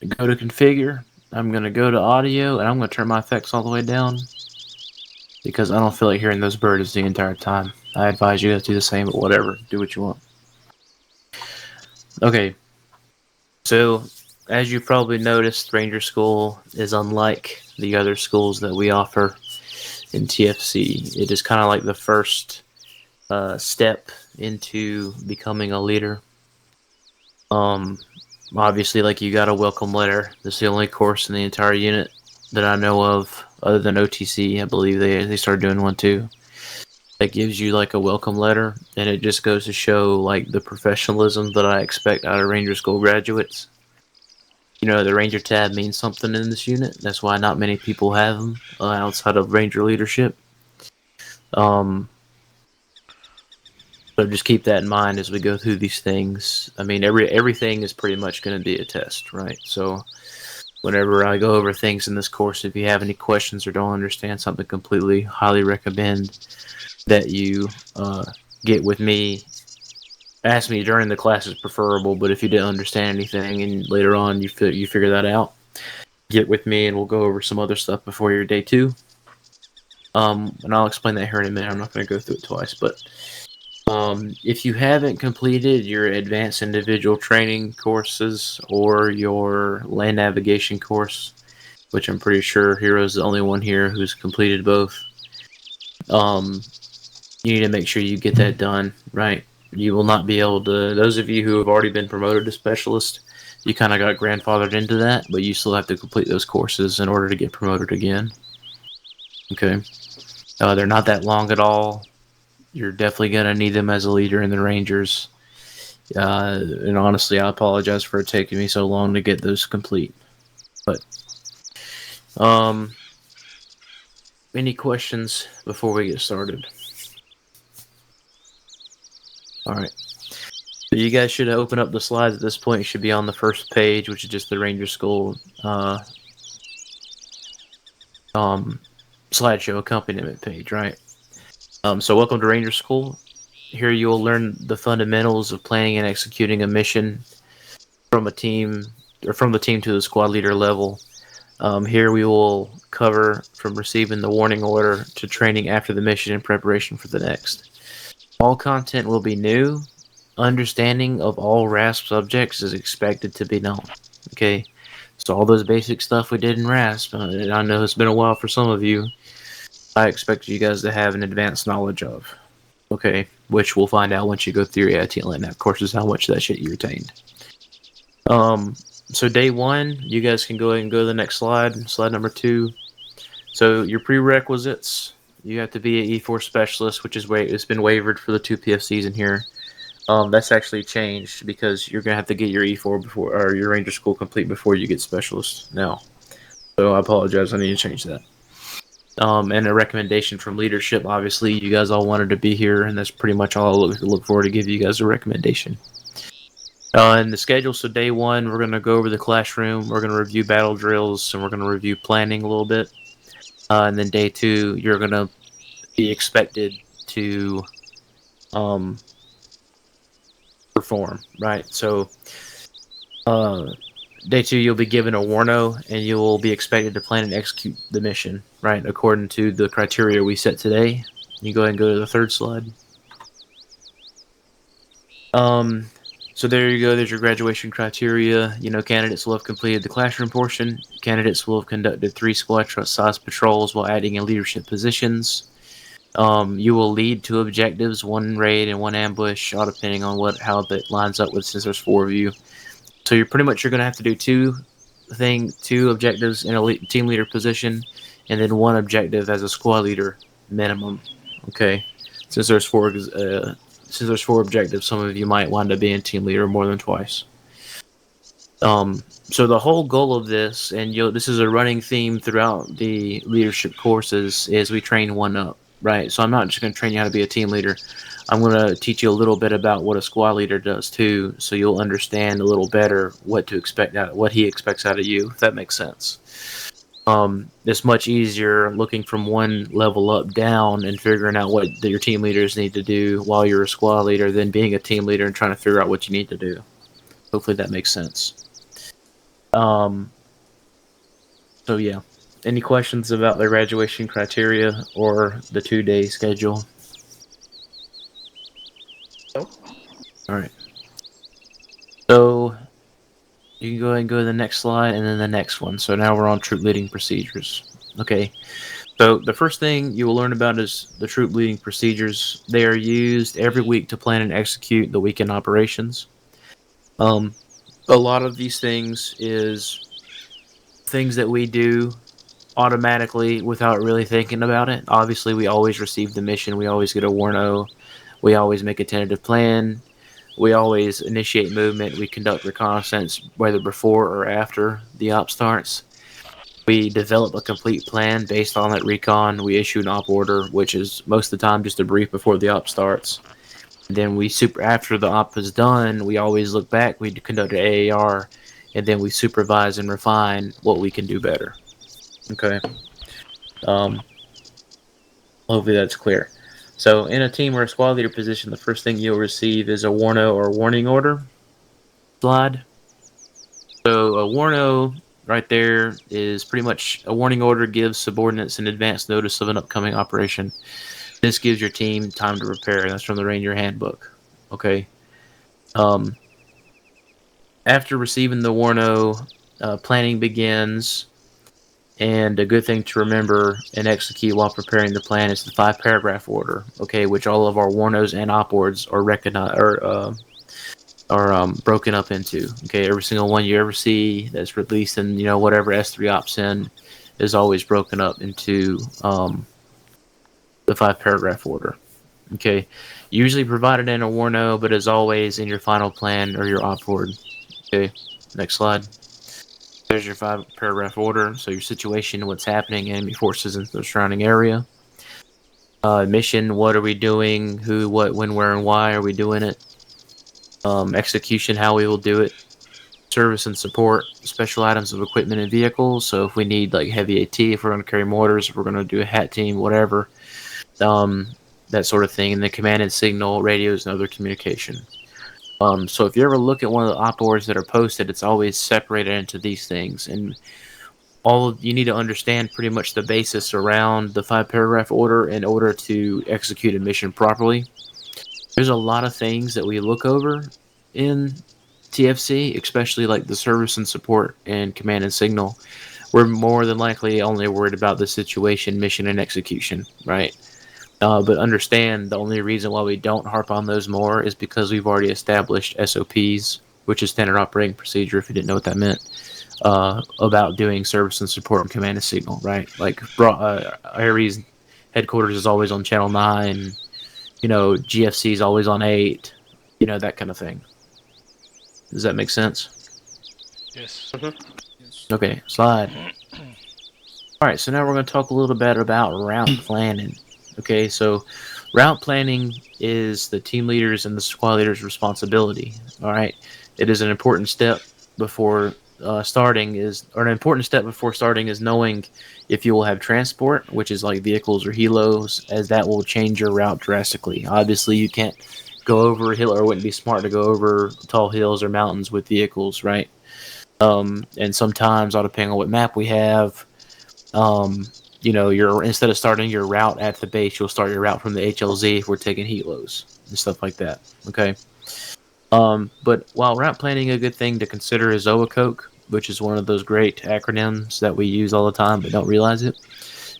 Go to configure. I'm going to go to audio, and I'm going to turn my effects all the way down because I don't feel like hearing those birds the entire time. I advise you guys do the same, but whatever. Do what you want. Okay, so as you probably noticed, Ranger School is unlike the other schools that we offer in TFC. It is kind of like the first step into becoming a leader. Um, Obviously, like you got a welcome letter. This is the only course in the entire unit that I know of, other than OTC. I believe they started doing one too. That gives you like a welcome letter, and it just goes to show like the professionalism that I expect out of Ranger School graduates. You know, the Ranger tab means something in this unit. That's why not many people have them outside of Ranger leadership. Um, so just keep that in mind as we go through these things. I mean, everything is pretty much going to be a test, right? So whenever I go over things in this course, if you have any questions or don't understand something completely, highly recommend that you get with me. Ask me during the class is preferable, but if you didn't understand anything and later on you figure that out, get with me and we'll go over some other stuff before your day 2. And I'll explain that here in a minute. I'm not going to go through it twice, but if you haven't completed your advanced individual training courses or your land navigation course, which I'm pretty sure Hero's the only one here who's completed both, you need to make sure you get that done, right? You will not be able to, those of you who have already been promoted to specialist, you kind of got grandfathered into that, but you still have to complete those courses in order to get promoted again. Okay. They're not that long at all. You're definitely going to need them as a leader in the Rangers. And honestly, I apologize for it taking me so long to get those complete. But, any questions before we get started? All right. So you guys should open up the slides at this point. It should be on the first page, which is just the Ranger School slideshow accompaniment page, right? So welcome to Ranger School. Here you will learn the fundamentals of planning and executing a mission from a team, or from the team to the squad leader level. Here we will cover from receiving the warning order to training after the mission in preparation for the next. All content will be new. Understanding of all RASP subjects is expected to be known. Okay, so all those basic stuff we did in RASP, and I know it's been a while for some of you, I expect you guys to have an advanced knowledge of. Okay, which we'll find out once you go through your AIT and LATNAV courses how much of that shit you retained. So day 1, you guys can go ahead and go to the next slide number 2. So your prerequisites, you have to be an E4 specialist, which is it's been waived for the 2 PFCs in here. That's actually changed because you're gonna have to get your E4 before, or your Ranger School complete before you get specialist now. So I apologize, I need to change that. And a recommendation from leadership. Obviously, you guys all wanted to be here, and that's pretty much all I look forward to give you guys a recommendation. And the schedule, so day 1, we're going to go over the classroom, we're going to review battle drills, and we're going to review planning a little bit. And then day 2, you're going to be expected to perform, right? So day 2, you'll be given a warno, and you will be expected to plan and execute the mission, right, according to the criteria we set today. You go ahead and go to the 3rd slide. So there you go. There's your graduation criteria. You know, candidates will have completed the classroom portion. Candidates will have conducted 3 squad-size patrols while adding in leadership positions. You will lead 2 objectives, 1 raid and 1 ambush, all depending on how that lines up with, since there's 4 of you. So you're going to have to do 2 objectives in a team leader position, and then 1 objective as a squad leader minimum. Okay, since there's 4 objectives, some of you might wind up being team leader more than twice. So the whole goal of this, and this is a running theme throughout the leadership courses, is we train one up, right? So I'm not just going to train you how to be a team leader. I'm going to teach you a little bit about what a squad leader does too, so you'll understand a little better what he expects out of you, if that makes sense. It's much easier looking from one level up down and figuring out what your team leaders need to do while you're a squad leader than being a team leader and trying to figure out what you need to do. Hopefully that makes sense. Um, so yeah. Any questions about the graduation criteria or the 2-day schedule? Nope. All right. So you can go ahead and go to the next slide and then the next one. So now we're on troop leading procedures. Okay. So the first thing you will learn about is the troop leading procedures. They are used every week to plan and execute the weekend operations. Um, a lot of these things is things that we do automatically without really thinking about it. Obviously, we always receive the mission. We always get a warno. We always make a tentative plan. We always initiate movement. We conduct reconnaissance, whether before or after the op starts. We develop a complete plan based on that recon. We issue an op order, which is most of the time just a brief before the op starts. And then after the op is done, we always look back. We conduct an AAR, and then we supervise and refine what we can do better. Okay. Um, Hopefully that's clear. So in a team or a squad leader position, the first thing you'll receive is a warno or warning order slide. So a warno right there is pretty much a warning order gives subordinates an advance notice of an upcoming operation. This gives your team time to prepare. That's from the Ranger Handbook. Okay. Um, After receiving the warno, planning begins. And a good thing to remember and execute while preparing the plan is the 5-paragraph order, okay, which all of our warnos and op ords are recognized are broken up into. Okay, every single one you ever see that's released in whatever S3 ops in is always broken up into the 5-paragraph order. Okay, usually provided in a warno, but as always in your final plan or your op ord. Okay, next slide. There's your 5-paragraph order. So your situation, what's happening, enemy forces in the surrounding area. Mission, what are we doing? Who, what, when, where, and why are we doing it? Execution, how we will do it. Service and support, special items of equipment and vehicles. So if we need like heavy AT, if we're going to carry mortars, if we're going to do a hat team, whatever, that sort of thing. And the command and signal, radios, and other communication. So if you ever look at one of the op ords that are posted, it's always separated into these things. And you need to understand pretty much the basis around the 5-paragraph order in order to execute a mission properly. There's a lot of things that we look over in TFC, especially like the service and support and command and signal. We're more than likely only worried about the situation, mission, and execution, right? But understand the only reason why we don't harp on those more is because we've already established SOPs, which is standard operating procedure, if you didn't know what that meant, about doing service and support and command and signal, right? Like Ares headquarters is always on channel 9, GFC is always on 8, that kind of thing. Does that make sense? Yes. Yes. Okay, slide. All right, so now we're going to talk a little bit about route planning. Okay, so route planning is the team leaders and the squad leaders' responsibility. All right, it is an important step before starting is knowing if you will have transport, which is like vehicles or helos, as that will change your route drastically. Obviously, you can't go over a hill, or it wouldn't be smart to go over tall hills or mountains with vehicles, right? And sometimes, all depending on what map we have, you're instead of starting your route at the base, you'll start your route from the HLZ if we're taking helos and stuff like that. Okay. But while route planning, a good thing to consider is OACOC, which is one of those great acronyms that we use all the time but don't realize it,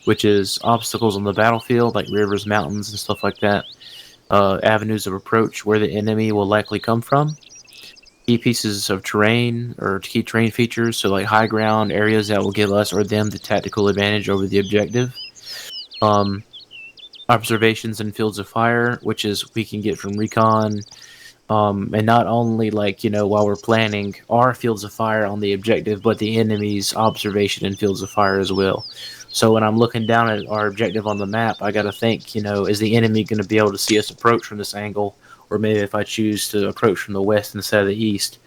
which is obstacles on the battlefield, like rivers, mountains, and stuff like that. Avenues of approach, where the enemy will likely come from. Key pieces of terrain or key terrain features, so like high ground areas that will give us or them the tactical advantage over the objective. Observations and fields of fire, which is we can get from recon. And not only while we're planning our fields of fire on the objective, but the enemy's observation and fields of fire as well. So when I'm looking down at our objective on the map, I got to think, is the enemy going to be able to see us approach from this angle? Or maybe if I choose to approach from the west instead of the east,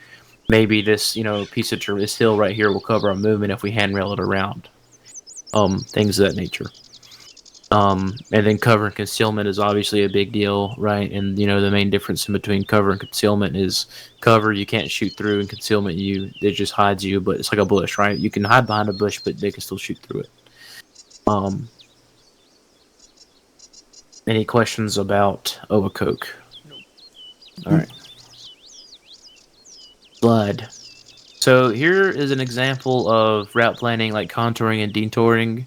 maybe this, piece of this hill right here will cover our movement if we handrail it around. Things of that nature. And then cover and concealment is obviously a big deal, right? And the main difference in between cover and concealment is cover you can't shoot through, and concealment it just hides you, but it's like a bush, right? You can hide behind a bush, but they can still shoot through it. Any questions about Overcoke? All right. Slide. So here is an example of route planning, like contouring and detouring.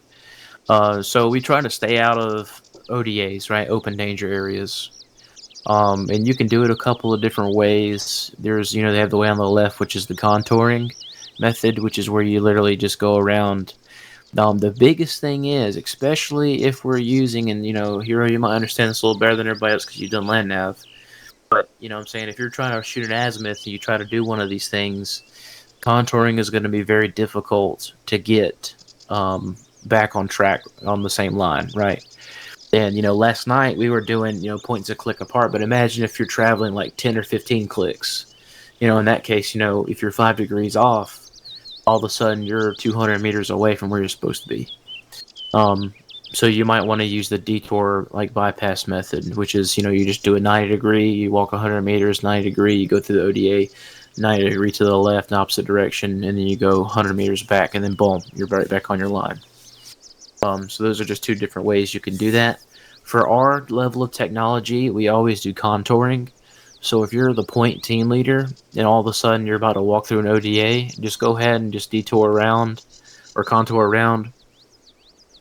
So we try to stay out of ODAs, right? Open danger areas. And you can do it a couple of different ways. There's, they have the way on the left, which is the contouring method, which is where you literally just go around. The biggest thing is, especially if we're using, and Hero, you might understand this a little better than everybody else because you've done land nav. But what I'm saying, if you're trying to shoot an azimuth and you try to do one of these things, contouring is going to be very difficult to get back on track on the same line, right? And last night we were doing points a click apart, but imagine if you're traveling like 10 or 15 clicks. In that case, if you're 5 degrees off, all of a sudden you're 200 meters away from where you're supposed to be. So you might want to use the detour like bypass method, which is you just do a 90 degree, you walk 100 meters, 90 degree, you go through the ODA, 90 degree to the left, in opposite direction, and then you go 100 meters back, and then boom, you're right back on your line. So those are just two different ways you can do that. For our level of technology, we always do contouring. So if you're the point team leader and all of a sudden you're about to walk through an ODA, just go ahead and just detour around or contour around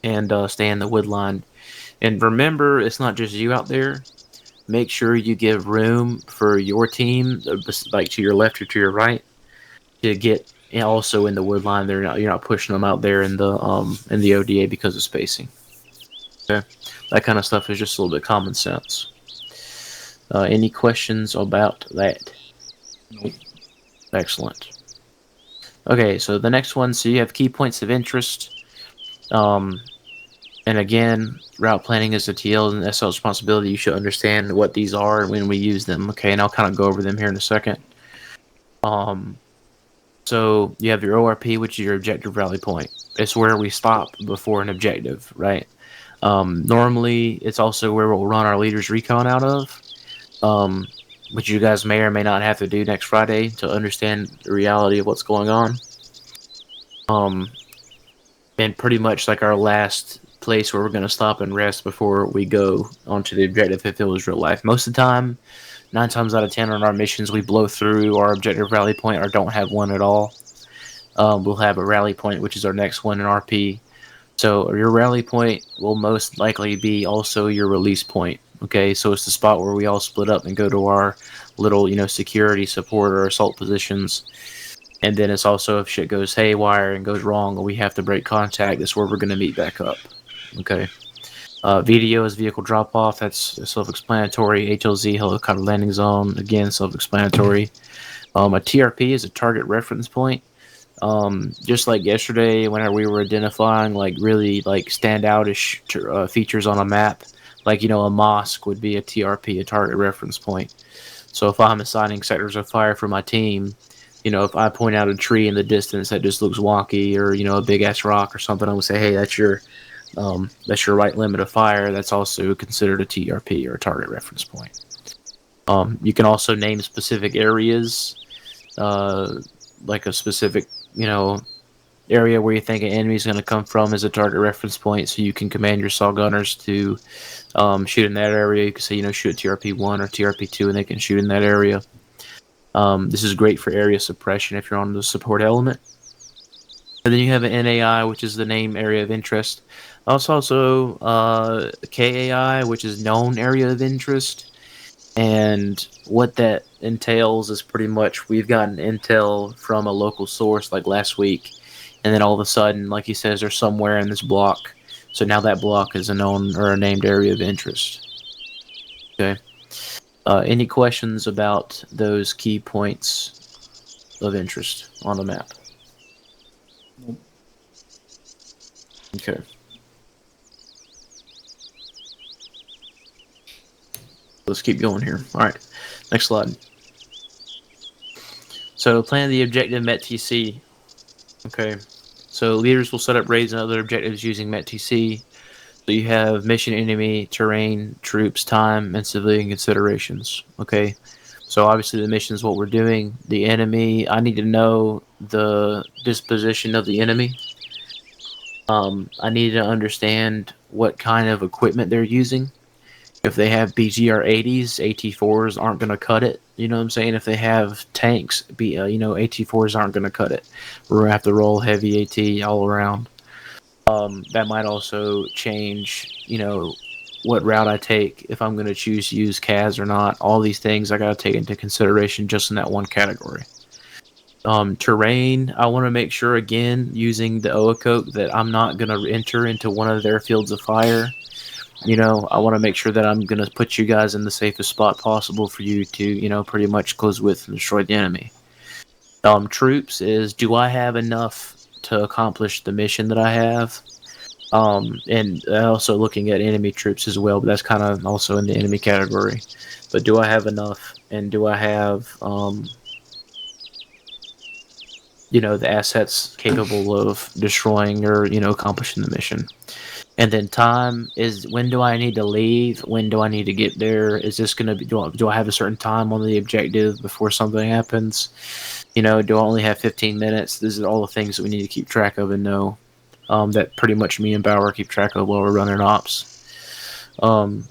and stay in the wood line. And remember, it's not just you out there. Make sure you give room for your team, like to your left or to your right, to get also in the wood line. You're not pushing them out there in the ODA because of spacing. Okay, that kind of stuff is just a little bit common sense. Any questions about that? Nope. Excellent. Okay, so the next one. So you have key points of interest. And again, route planning is a TL and SL responsibility. You should understand what these are and when we use them. Okay, and I'll kind of go over them here in a second. So you have your ORP, which is your objective rally point. It's where we stop before an objective, right? Normally, it's also where we'll run our leaders recon out of, which you guys may or may not have to do next Friday to understand the reality of what's going on. And pretty much like our last place where we're going to stop and rest before we go onto the objective if it was real life. Most of the time, 9 times out of 10 on our missions, we blow through our objective rally point or don't have one at all. We'll have a rally point, which is our next one in RP. So your rally point will most likely be also your release point. Okay, so it's the spot where we all split up and go to our little, security support or assault positions. And then it's also if shit goes haywire and goes wrong or we have to break contact, that's where we're going to meet back up. Okay. VDO is vehicle drop-off. That's self-explanatory. HLZ, helicopter landing zone. Again, self-explanatory. A TRP is a target reference point. Just like yesterday, whenever we were identifying like really like standoutish features on a map, like a mosque would be a TRP, a target reference point. So if I'm assigning sectors of fire for my team, if I point out a tree in the distance that just looks wonky, or a big ass rock or something, I'm gonna say, hey, that's your right limit of fire. That's also considered a TRP or a target reference point. You can also name specific areas, like a specific area where you think an enemy is going to come from as a target reference point, so you can command your saw gunners to shoot in that area. You can say shoot TRP 1 or TRP 2, and they can shoot in that area. This is great for area suppression if you're on the support element. And then you have an NAI, which is the name area of interest. Also KAI, which is known area of interest. And what that entails is pretty much we've gotten intel from a local source like last week. And then all of a sudden, like he says, they're somewhere in this block. So now that block is a known or a named area of interest. Okay. Any questions about those key points of interest on the map? Nope. Okay. Let's keep going here. All right. Next slide. So plan the objective MET-TC. Okay. So leaders will set up raids and other objectives using MET-TC. So you have mission, enemy, terrain, troops, time, and civilian considerations. Okay. So obviously the mission is what we're doing. The enemy, I need to know the disposition of the enemy. I need to understand what kind of equipment they're using. If they have BGR 80s, AT4s aren't going to cut it. You know what I'm saying? If they have tanks, AT4s aren't going to cut it. We're going to have to roll heavy AT all around. That might also change, what route I take, if I'm going to choose to use CAS or not. All these things I got to take into consideration just in that one category. Terrain, I want to make sure, again, using the Oakoke, that I'm not going to enter into one of their fields of fire. I want to make sure that I'm going to put you guys in the safest spot possible for you to, pretty much close with and destroy the enemy. Troops is, do I have enough to accomplish the mission that I have? And also looking at enemy troops as well, but that's kind of also in the enemy category. But do I have enough? And do I have, the assets capable of destroying or, accomplishing the mission? And then time is, when do I need to leave? When do I need to get there? Is this going to be, do I have a certain time on the objective before something happens? Do I only have 15 minutes? These are all the things that we need to keep track of and know, that pretty much me and Bauer keep track of while we're running ops. And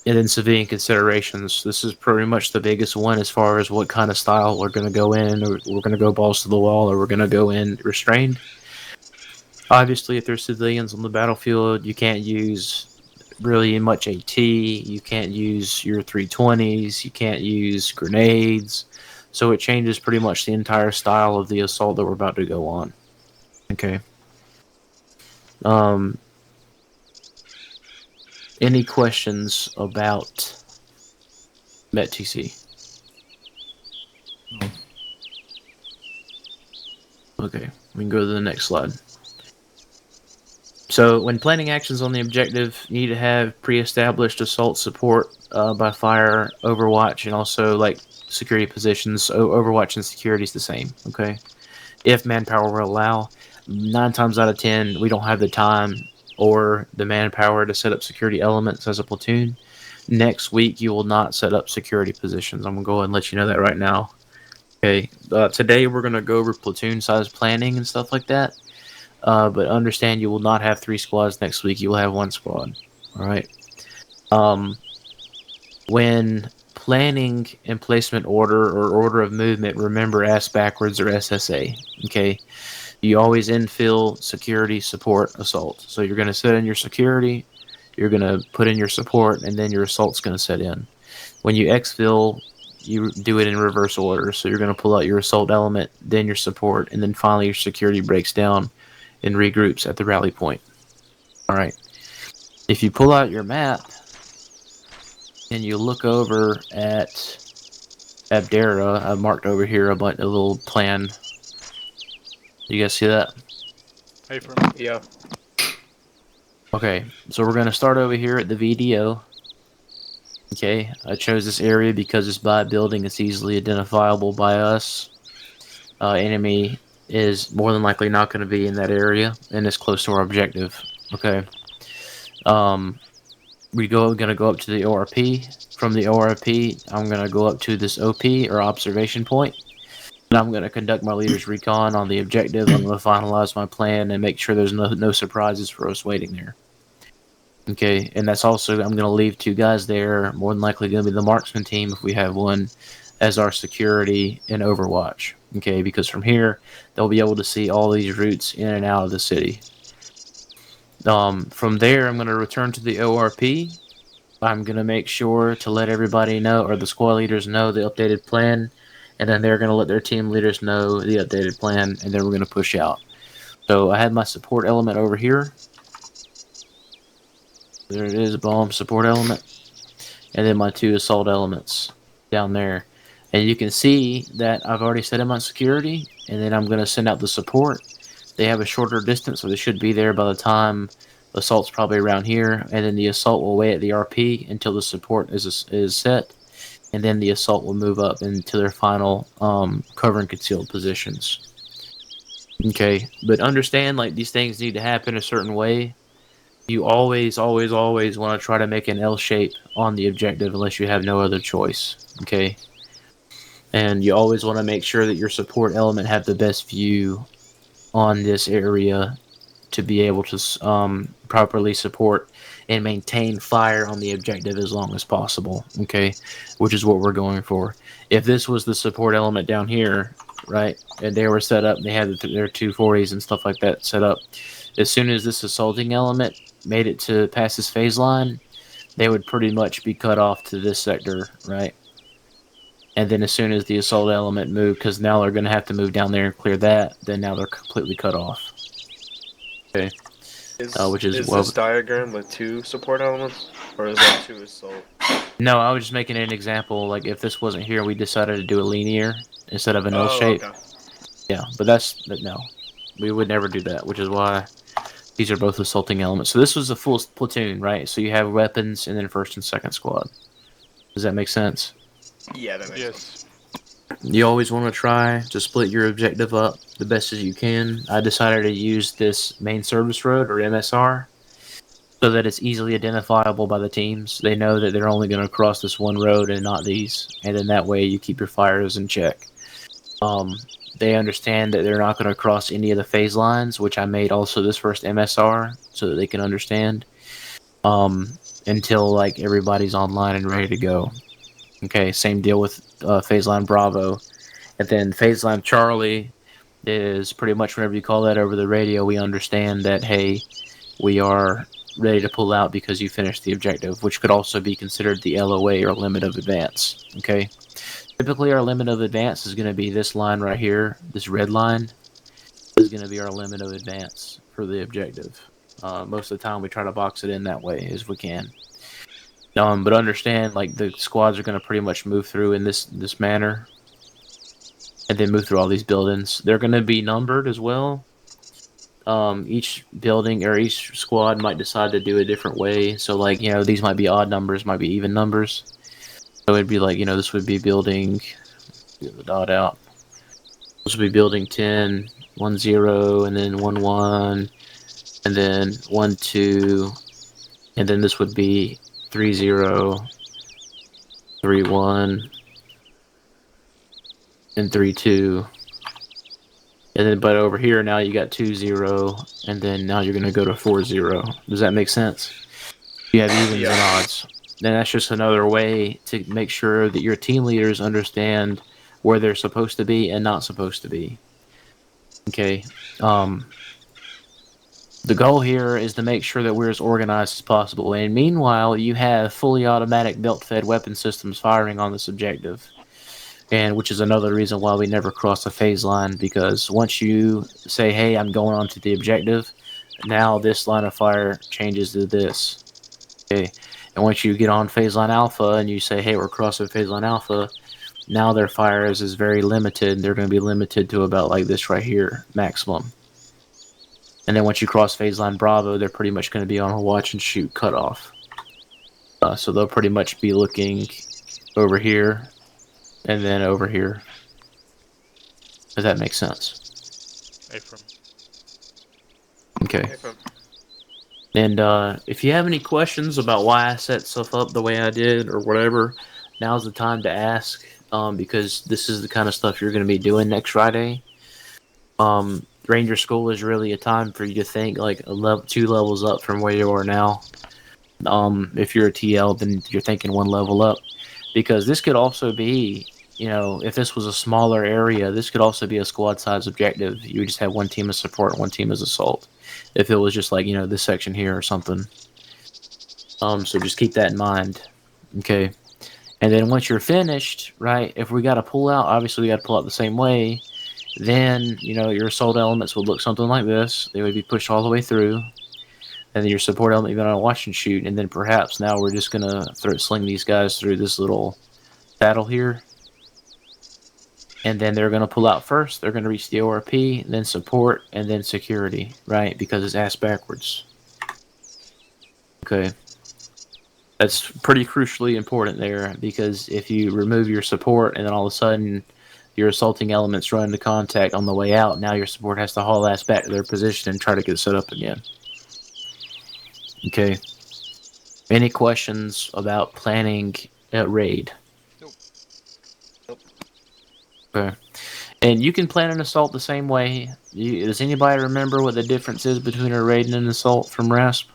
then civilian considerations. This is pretty much the biggest one as far as what kind of style we're going to go in, or we're going to go balls to the wall, or we're going to go in restrained. Obviously, if there's civilians on the battlefield, you can't use really much AT. You can't use your 320s. You can't use grenades. So it changes pretty much the entire style of the assault that we're about to go on. Okay. Any questions about METTC? No. Okay, we can go to the next slide. So when planning actions on the objective, you need to have pre-established assault support by fire, overwatch, and also like security positions. So overwatch and security is the same, okay? If manpower will allow, 9 times out of 10, we don't have the time or the manpower to set up security elements as a platoon. Next week, you will not set up security positions. I'm going to go ahead and let you know that right now. Okay, today we're going to go over platoon size planning and stuff like that. But understand you will not have 3 squads next week. You will have 1 squad. All right. When planning and placement order or order of movement, remember ass backwards or SSA. Okay. You always infill security, support, assault. So you're going to set in your security, you're going to put in your support, and then your assault's going to set in. When you exfil, you do it in reverse order. So you're going to pull out your assault element, then your support, and then finally your security breaks down and regroups at the rally point. All right. If you pull out your map and you look over at Abdera, I've marked over here a little plan. You guys see that? Hey, from yeah. Okay, so we're going to start over here at the VDO. Okay, I chose this area because it's by a building. It's easily identifiable by us. Enemy is more than likely not going to be in that area, and it's close to our objective. Okay. We're going to go up to the ORP. From the ORP, I'm going to go up to this OP, or observation point. And I'm going to conduct my leader's recon on the objective. I'm going to finalize my plan and make sure there's no surprises for us waiting there. Okay, and that's also, I'm going to leave 2 guys there, more than likely going to be the marksman team if we have one, as our security and overwatch. Okay, because from here, they'll be able to see all these routes in and out of the city. From there, I'm going to return to the ORP. I'm going to make sure to let everybody know, or the squad leaders know, the updated plan. And then they're going to let their team leaders know the updated plan, and then we're going to push out. So I have my support element over here. There it is, bomb support element. And then my 2 assault elements down there. And you can see that I've already set in my security, and then I'm going to send out the support. They have a shorter distance, so they should be there by the time the assault's probably around here. And then the assault will wait at the RP until the support is set. And then the assault will move up into their final cover and concealed positions. Okay, but understand, like, these things need to happen a certain way. you always want to try to make an L shape on the objective unless you have no other choice. Okay. And you always want to make sure that your support element have the best view on this area to be able to properly support and maintain fire on the objective as long as possible. Okay, which is what we're going for. If this was the support element down here, right, and they were set up, they had their 240s and stuff like that set up, as soon as this assaulting element made it to past this phase line, they would pretty much be cut off to this sector, right? And then as soon as the assault element moved, because now they're going to have to move down there and clear that, then now they're completely cut off. Okay. Which is this diagram with 2 support elements, or is that 2 assault? No, I was just making an example. Like if this wasn't here, we decided to do a linear instead of an L shape. Okay. Yeah, but no, we would never do that. Which is why these are both assaulting elements. So this was a full platoon, right? So you have weapons and then first and second squad. Does that make sense? Yeah, that makes sense. You always want to try to split your objective up the best as you can. I decided to use this main service road, or MSR, so that it's easily identifiable by the teams. They know that they're only going to cross this one road and not these, and then that way you keep your fires in check. They understand that they're not going to cross any of the phase lines, which I made also this first MSR, so that they can understand, until like everybody's online and ready to go. Okay, same deal with phase line Bravo. And then phase line Charlie is pretty much whenever you call that over the radio, we understand that, hey, we are ready to pull out because you finished the objective, which could also be considered the LOA, or limit of advance. Okay, typically our limit of advance is going to be this line right here. This red line is going to be our limit of advance for the objective. Most of the time we try to box it in that way as we can. But understand, like, the squads are going to pretty much move through in this manner, and then move through all these buildings. They're going to be numbered as well. Each building or each squad might decide to do a different way. So, like, you know, these might be odd numbers, might be even numbers. So it'd be like, you know, this would be building, get the dot out. This would be building 10, 1, 0, and then 1, 1, and then 1, 2, and then this would be 3, 0, 3, 1, and 3, 2. And then, but over here now you got 2, 0, and then now you're gonna go to 4, 0. Does that make sense? You have evens and odds. Then that's just another way to make sure that your team leaders understand where they're supposed to be and not supposed to be. Okay. The goal here is to make sure that we're as organized as possible. And meanwhile, you have fully automatic belt-fed weapon systems firing on this objective. And which is another reason why we never cross the phase line, because once you say, hey, I'm going on to the objective, now this line of fire changes to this. Okay. And once you get on phase line alpha and you say, hey, we're crossing phase line alpha, now their fire is very limited. They're going to be limited to about like this right here, maximum. And then once you cross phase line Bravo, they're pretty much going to be on a watch and shoot cutoff. So they'll pretty much be looking over here and then over here. Does that make sense? Okay. And if you have any questions about why I set stuff up the way I did or whatever, now's the time to ask, because this is the kind of stuff you're going to be doing next Friday. Ranger School is really a time for you to think like 2 levels up from where you are now. If you're a TL, then you're thinking 1 level up, because this could also be, you know, if this was a smaller area, this could also be a squad size objective. You would just have 1 team as support, 1 team as assault. If it was just like, you know, this section here or something. So just keep that in mind. Okay. And then once you're finished, right, if we got to pull out, obviously we got to pull out the same way. Then, you know, your assault elements would look something like this. They would be pushed all the way through. And then your support element would be on a watch and shoot. And then perhaps now we're just going to sling these guys through this little saddle here. And then they're going to pull out first. They're going to reach the ORP, then support, and then security, right? Because it's ass backwards. Okay. That's pretty crucially important there, because if you remove your support and then all of a sudden your assaulting elements run into contact on the way out, now your support has to haul ass back to their position and try to get set up again. Okay. Any questions about planning a raid? Nope. Okay. And you can plan an assault the same way. Does anybody remember what the difference is between a raid and an assault from RASP?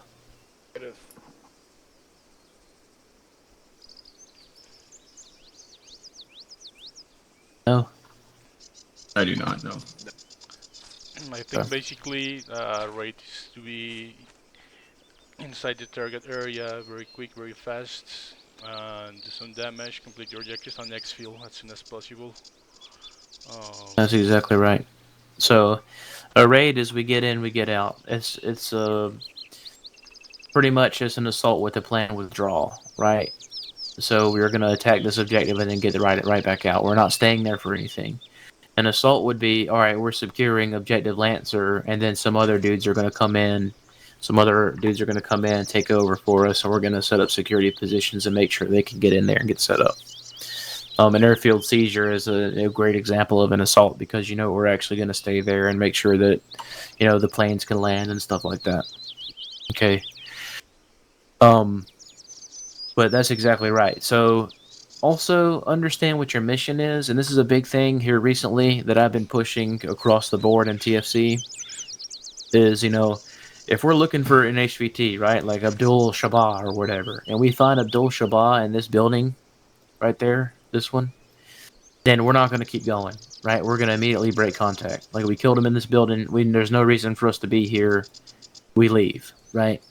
No? I do not know. I think basically raid is to be inside the target area very quick, very fast, and do some damage, complete your objectives on next field as soon as possible. That's exactly right. So, a raid is we get in, we get out. It's pretty much just an assault with a planned withdrawal, right? So we're going to attack this objective and then get right back out. We're not staying there for anything. An assault would be, all right, we're securing objective Lancer, and then some other dudes are going to come in. Some other dudes are going to come in and take over for us, and we're going to set up security positions and make sure they can get in there and get set up. An airfield seizure is a great example of an assault because we're actually going to stay there and make sure that the planes can land and stuff like that. Okay. But that's exactly right. So also understand what your mission is, and this is a big thing here recently that I've been pushing across the board in TFC is, if we're looking for an HVT, right, like Abdul Shabah or whatever, and we find Abdul Shabah in this building right there, this one, then we're not going to keep going, right? We're going to immediately break contact. Like, we killed him in this building. There's no reason for us to be here. We leave, right?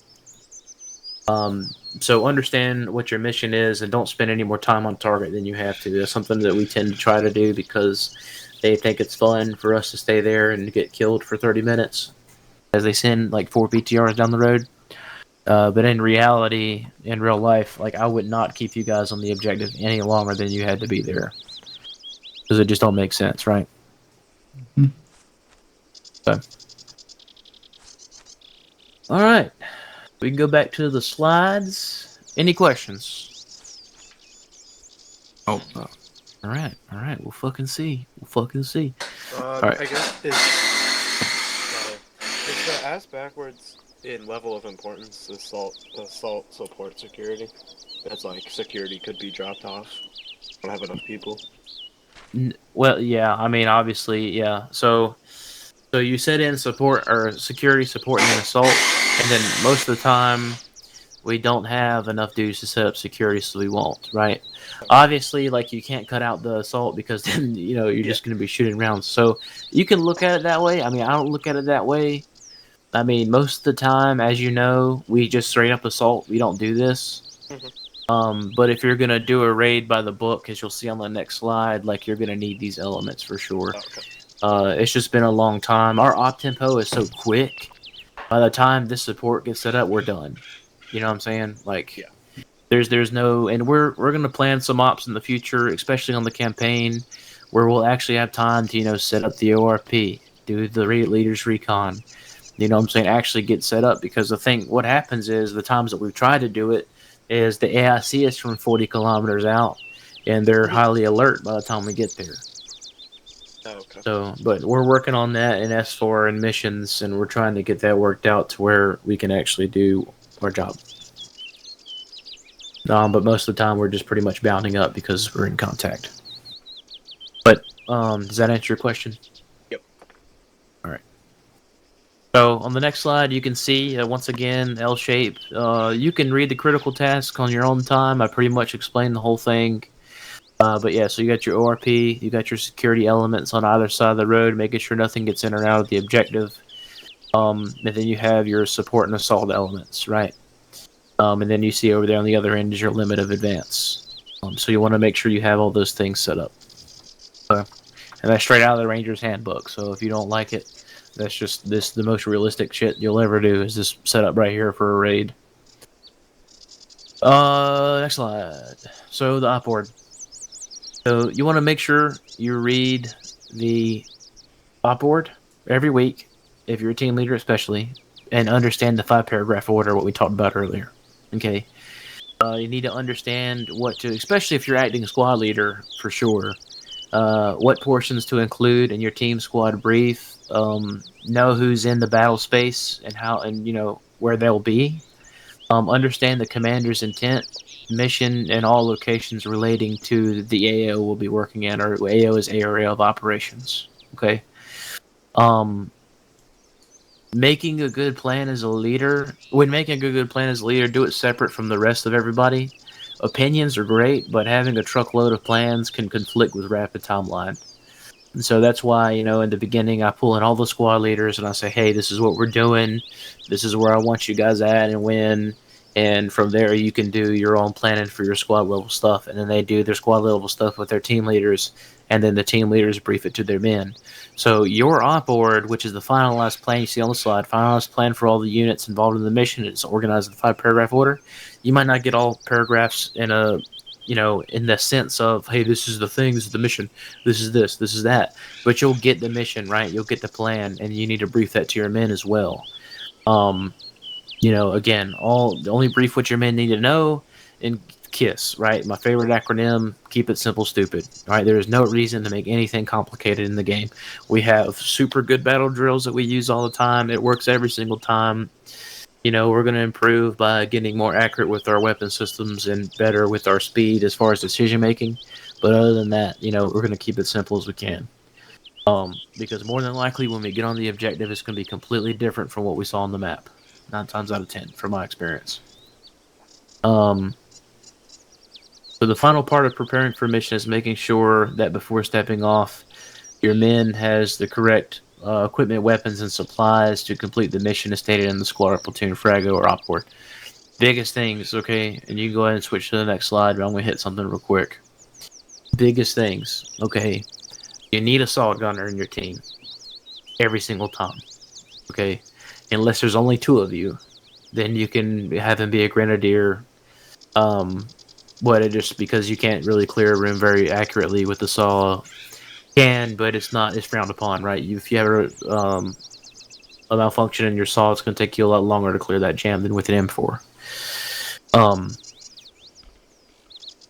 So understand what your mission is and don't spend any more time on target than you have to. That's something that we tend to try to do because they think it's fun for us to stay there and get killed for 30 minutes as they send like 4 PTRs down the road. But in reality, in real life, like, I would not keep you guys on the objective any longer than you had to be there. Because it just don't make sense, right? Mm-hmm. So. All right. We can go back to the slides. Any questions? Oh. All right. We'll fucking see. All right. I guess is the ass backwards in level of importance assault support security. That's like security could be dropped off. Don't have enough people. Well, yeah. I mean, obviously, yeah. So you set in support or security support in an assault, and then most of the time we don't have enough dudes to set up security, so we won't, right? Obviously, like, you can't cut out the assault because then you're just going to be shooting rounds. So you can look at it that way. I mean, I don't look at it that way. I mean, most of the time, as you know, we just straight up assault. We don't do this. But if you're gonna do a raid by the book, as you'll see on the next slide, like, you're gonna need these elements for sure. Okay. It's just been a long time. Our op tempo is so quick. By the time this support gets set up, we're done. You know what I'm saying? Like, yeah. There's no, and we're gonna plan some ops in the future, especially on the campaign, where we'll actually have time to set up the ORP, do the leaders recon. You know what I'm saying? Actually get set up, because what happens is the times that we've tried to do it is the AIC is from 40 kilometers out, and they're highly alert by the time we get there. Oh, okay. So, but we're working on that in S4 and missions, and we're trying to get that worked out to where we can actually do our job. But most of the time we're just pretty much bounding up because we're in contact. But does that answer your question? Yep. All right. So on the next slide, you can see once again L shape. You can read the critical task on your own time. I pretty much explained the whole thing. But yeah, so you got your ORP, you got your security elements on either side of the road, making sure nothing gets in or out of the objective. And then you have your support and assault elements, right? And then you see over there on the other end is your limit of advance. So you want to make sure you have all those things set up. And that's straight out of the Ranger's Handbook. So if you don't like it, that's just the most realistic shit you'll ever do is this setup right here for a raid. Next slide. So the op board. So you want to make sure you read the op board every week, if you're a team leader especially, and understand the 5-paragraph order, what we talked about earlier. Okay. You need to understand especially if you're acting squad leader, for sure, what portions to include in your team squad brief, know who's in the battle space and how, and where they'll be. Understand the commander's intent, mission, and all locations relating to the AO we'll be working at. Or AO is area of operations. Okay. Making a good plan as a leader. When making a good plan as a leader, do it separate from the rest of everybody. Opinions are great, but having a truckload of plans can conflict with rapid timeline. And so that's why, in the beginning, I pull in all the squad leaders and I say, hey, this is what we're doing. This is where I want you guys at and when. And from there, you can do your own planning for your squad level stuff. And then they do their squad level stuff with their team leaders. And then the team leaders brief it to their men. So your op board, which is the finalized plan you see on the slide, finalized plan for all the units involved in the mission, it's organized in 5-paragraph order. You might not get all paragraphs in in the sense of, hey, this is the thing, this is the mission, this is this is that. But you'll get the mission, right? You'll get the plan, and you need to brief that to your men as well. Again, the only brief what your men need to know, and KISS, right? My favorite acronym, keep it simple, stupid. All right, there is no reason to make anything complicated in the game. We have super good battle drills that we use all the time. It works every single time. We're going to improve by getting more accurate with our weapon systems and better with our speed as far as decision making. But other than that, we're going to keep it simple as we can. Because more than likely when we get on the objective, it's going to be completely different from what we saw on the map. 9 times out of 10, from my experience. So the final part of preparing for a mission is making sure that before stepping off, your men has the correct equipment, weapons, and supplies to complete the mission as stated in the squad, platoon, frago, or op board. Biggest things, okay? And you can go ahead and switch to the next slide, but I'm going to hit something real quick. Biggest things, okay? You need a assault gunner in your team. Every single time, okay? Unless there's only 2 of you, then you can have him be a grenadier. But just because you can't really clear a room very accurately with the saw, but it's frowned upon, right? If you have a malfunction in your saw, it's going to take you a lot longer to clear that jam than with an M4.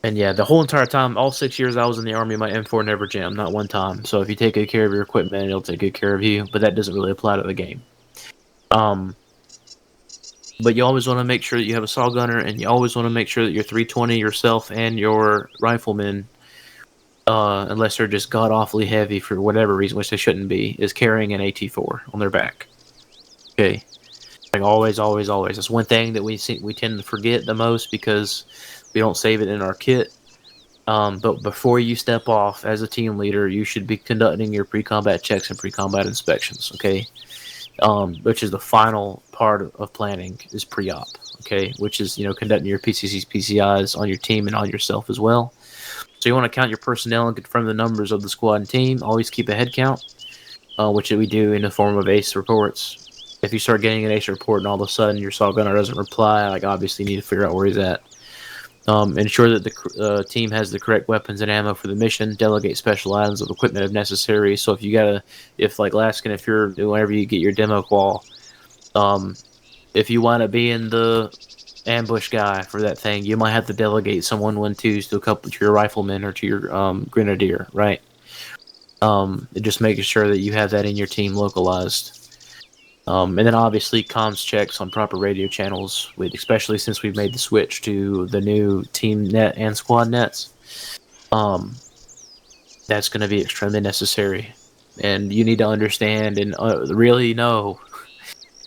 And yeah, the whole entire time, all 6 years I was in the Army, my M4 never jammed, not one time. So if you take good care of your equipment, it'll take good care of you, but that doesn't really apply to the game. But you always want to make sure that you have a saw gunner, and you always want to make sure that your 320, yourself, and your riflemen, unless they're just god-awfully heavy for whatever reason, which they shouldn't be, is carrying an AT4 on their back. Okay. Like always, always, always. That's one thing that we tend to forget the most because we don't save it in our kit. But before you step off as a team leader, you should be conducting your pre-combat checks and pre-combat inspections, okay? Which is the final part of planning is pre-op, okay? Which is, conducting your PCCs, PCIs on your team and on yourself as well. So you want to count your personnel and confirm the numbers of the squad and team. Always keep a head count, which we do in the form of ACE reports. If you start getting an ACE report and all of a sudden your saw gunner doesn't reply, obviously you need to figure out where he's at. Ensure that the team has the correct weapons and ammo for the mission. Delegate special items of equipment if necessary. So if you're whenever you get your demo qual, if you want to be in the ambush guy for that thing, you might have to delegate some 112s to your riflemen or to your grenadier, right? Just making sure that you have that in your team localized. And then obviously comms checks on proper radio channels, especially since we've made the switch to the new team net and squad nets. That's going to be extremely necessary. And you need to understand and really know,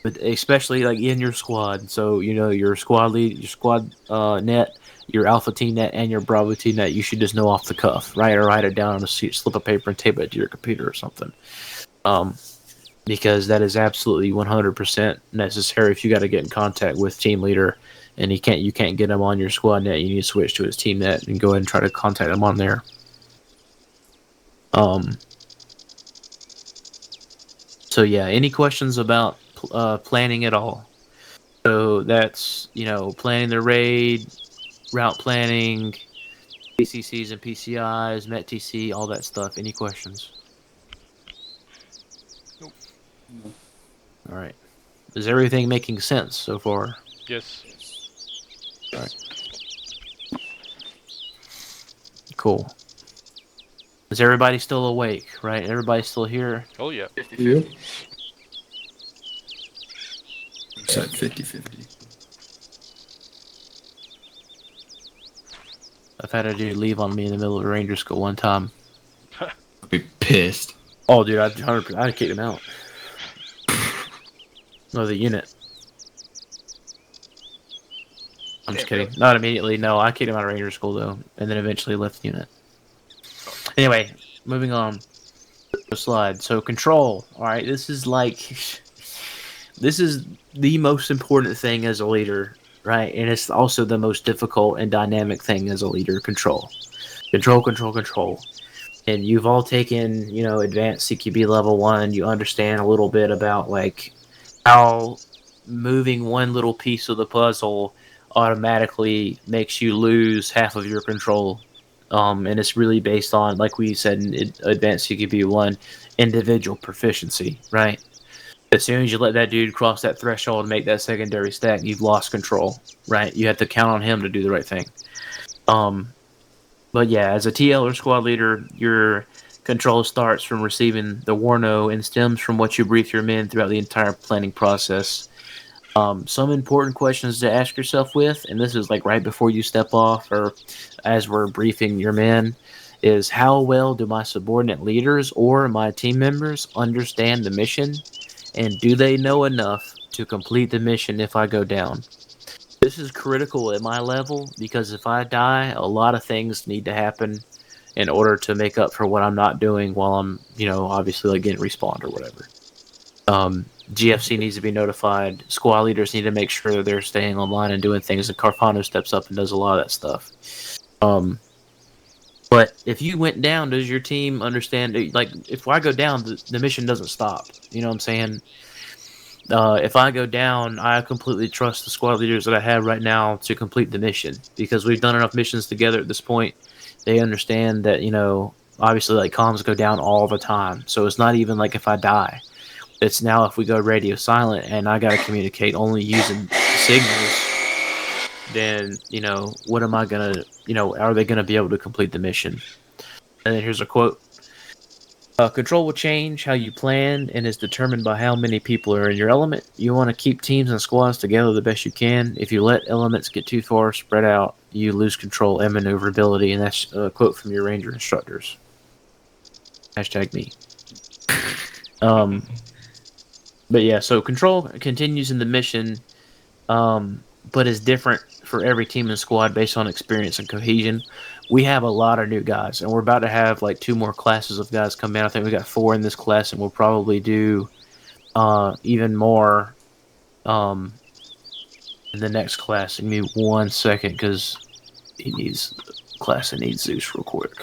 but especially in your squad. So, your squad lead, your squad net, your alpha team net, and your bravo team net, you should just know off the cuff, right? Or write it down on a slip of paper and tape it to your computer or something. Because that is absolutely 100% necessary if you got to get in contact with team leader, and you can't get him on your squad net. You need to switch to his team net and go ahead and try to contact him on there. So yeah, any questions about planning at all? So that's planning the raid, route planning, PCCs and PCIs, METTC, all that stuff. Any questions? All right. Is everything making sense so far? Yes. All right. Cool. Is everybody still awake, right? Everybody's still here? Oh yeah. 50-50. Said 50-50. I've had a dude leave on me in the middle of a ranger school one time. I'd be pissed. Oh, dude, I'd kick him out. No, the unit. I'm just kidding. Really? Not immediately. No, I kicked him out of ranger school though, and then eventually left the unit. Anyway, moving on. The slide. So control. All right, this is the most important thing as a leader, right? And it's also the most difficult and dynamic thing as a leader. Control. And you've all taken, advanced CQB level 1. You understand a little bit about like how moving one little piece of the puzzle automatically makes you lose half of your control. And it's really based on, like we said in advanced CQB 1, individual proficiency, right? As soon as you let that dude cross that threshold and make that secondary stack, you've lost control, right? You have to count on him to do the right thing. But yeah, as a TL or squad leader, your control starts from receiving the warno and stems from what you brief your men throughout the entire planning process. Some important questions to ask yourself with, and this is like right before you step off or as we're briefing your men, is how well do my subordinate leaders or my team members understand the mission, and do they know enough to complete the mission if I go down? This is critical at my level because if I die, a lot of things need to happen in order to make up for what I'm not doing while I'm, obviously like getting respawned or whatever. GFC needs to be notified. Squad leaders need to make sure that they're staying online and doing things. And Carfano steps up and does a lot of that stuff. But if you went down, does your team understand? Like, if I go down, the mission doesn't stop. You know what I'm saying? If I go down, I completely trust the squad leaders that I have right now to complete the mission because we've done enough missions together at this point. They understand that, obviously, like, comms go down all the time. So it's not even like if I die. It's now if we go radio silent and I got to communicate only using signals, then, what am I going to, are they going to be able to complete the mission? And then here's a quote. Control will change how you plan and is determined by how many people are in your element. You want to keep teams and squads together the best you can. If you let elements get too far spread out, you lose control and maneuverability. And that's a quote from your ranger instructors. #me. But yeah, so control continues in the mission, but is different for every team and squad based on experience and cohesion. We have a lot of new guys, and we're about to have like 2 more classes of guys come in. I think we got 4 in this class, and we'll probably do even more in the next class. Give me 1 second, because class needs Zeus real quick.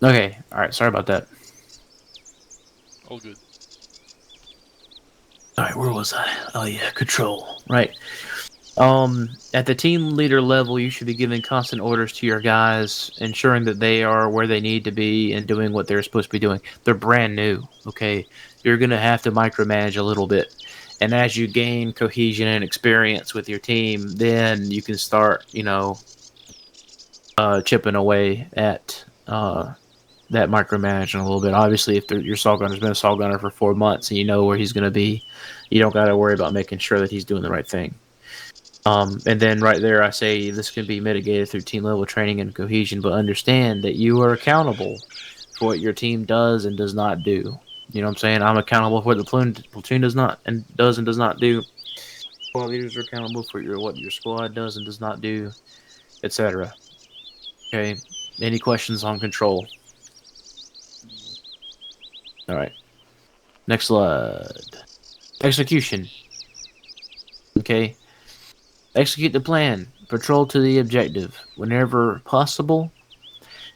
Okay, alright, sorry about that. All good. Alright, where was I? Oh yeah, control. Right. At the team leader level, you should be giving constant orders to your guys, ensuring that they are where they need to be and doing what they're supposed to be doing. They're brand new, okay? You're going to have to micromanage a little bit. And as you gain cohesion and experience with your team, then you can start, chipping away at that micromanaging a little bit. Obviously, if your saw gunner's been a saw gunner for 4 months and you know where he's going to be, you don't got to worry about making sure that he's doing the right thing. And then right there, I say this can be mitigated through team level training and cohesion, but understand that you are accountable for what your team does and does not do. You know what I'm saying? I'm accountable for what the platoon does not and does not do. Squad leaders are accountable for what your squad does and does not do, etc. Okay. Any questions on control? All right. Next slide. Execution. Okay. Execute the plan. Patrol to the objective. Whenever possible,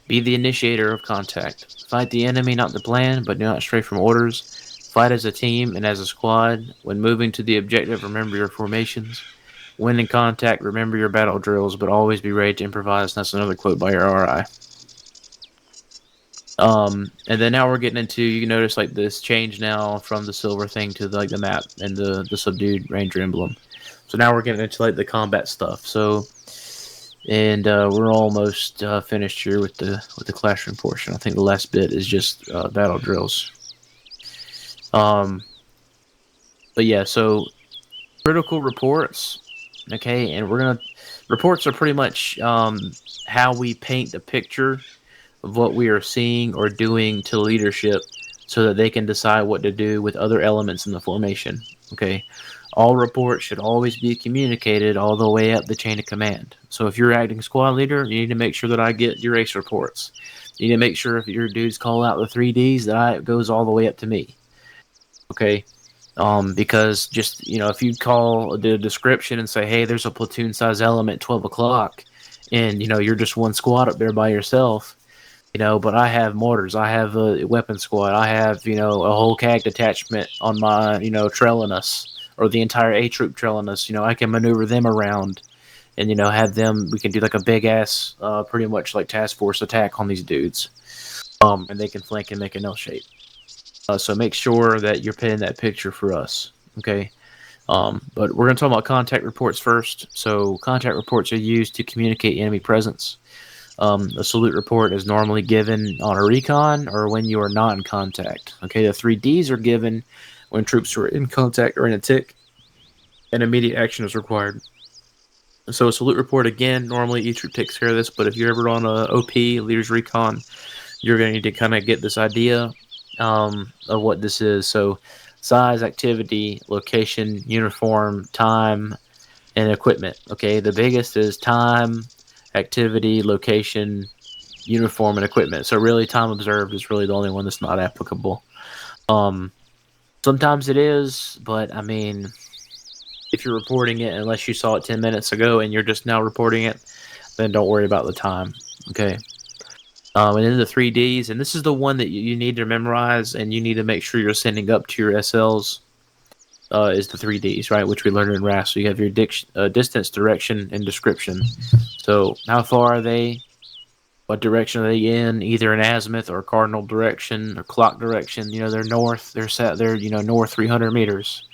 Be the initiator of contact. Fight the enemy, not the plan, but do not stray from orders. Fight as a team and as a squad. When moving to the objective, remember your formations. When in contact, remember your battle drills, but always be ready to improvise. That's another quote by your RI. And then now we're getting into, you can notice like this change now from the silver thing to the map and the subdued ranger emblem. So now we're getting into like the combat stuff. So, and we're almost finished here with the classroom portion. I think the last bit is just battle drills. But yeah, so critical reports. Okay, and reports are pretty much how we paint the picture of what we are seeing or doing to leadership so that they can decide what to do with other elements in the formation. Okay, all reports should always be communicated all the way up the chain of command. So if you're acting squad leader, you need to make sure that I get your ace reports. You need to make sure if your dudes call out the 3Ds that it goes all the way up to me. Okay, because just, if you call the description and say, hey, there's a platoon size element 12 o'clock, and you're just one squad up there by yourself, but I have mortars, I have a weapon squad, I have, a whole CAG detachment on my, trailing us, or the entire A troop trailing us, I can maneuver them around and, have them, we can do like a big ass, pretty much like task force attack on these dudes. And they can flank and make an L shape. So make sure that you're painting that picture for us, okay? But we're going to talk about contact reports first. So contact reports are used to communicate enemy presence. A salute report is normally given on a recon or when you are not in contact. Okay, the 3Ds are given when troops are in contact or in a tick, and immediate action is required. So a salute report, again, normally each troop takes care of this, but if you're ever on a OP, Leaders Recon, you're going to need to kind of get this idea of what this is. So size, activity, location, uniform, time, and equipment. Okay, the biggest is time, activity, location, uniform, and equipment. So really time observed is really the only one that's not applicable. Sometimes it is, but I mean, if you're reporting it, unless you saw it 10 minutes ago and you're just now reporting it, then don't worry about the time. Okay. And then the 3Ds, and this is the one that you need to memorize and you need to make sure you're sending up to your SLs, is the 3Ds, right? Which we learned in RAS. So you have your distance, direction, and description. So how far are they? What direction are they in? Either an azimuth or cardinal direction or clock direction. They're north. They're north 300 meters.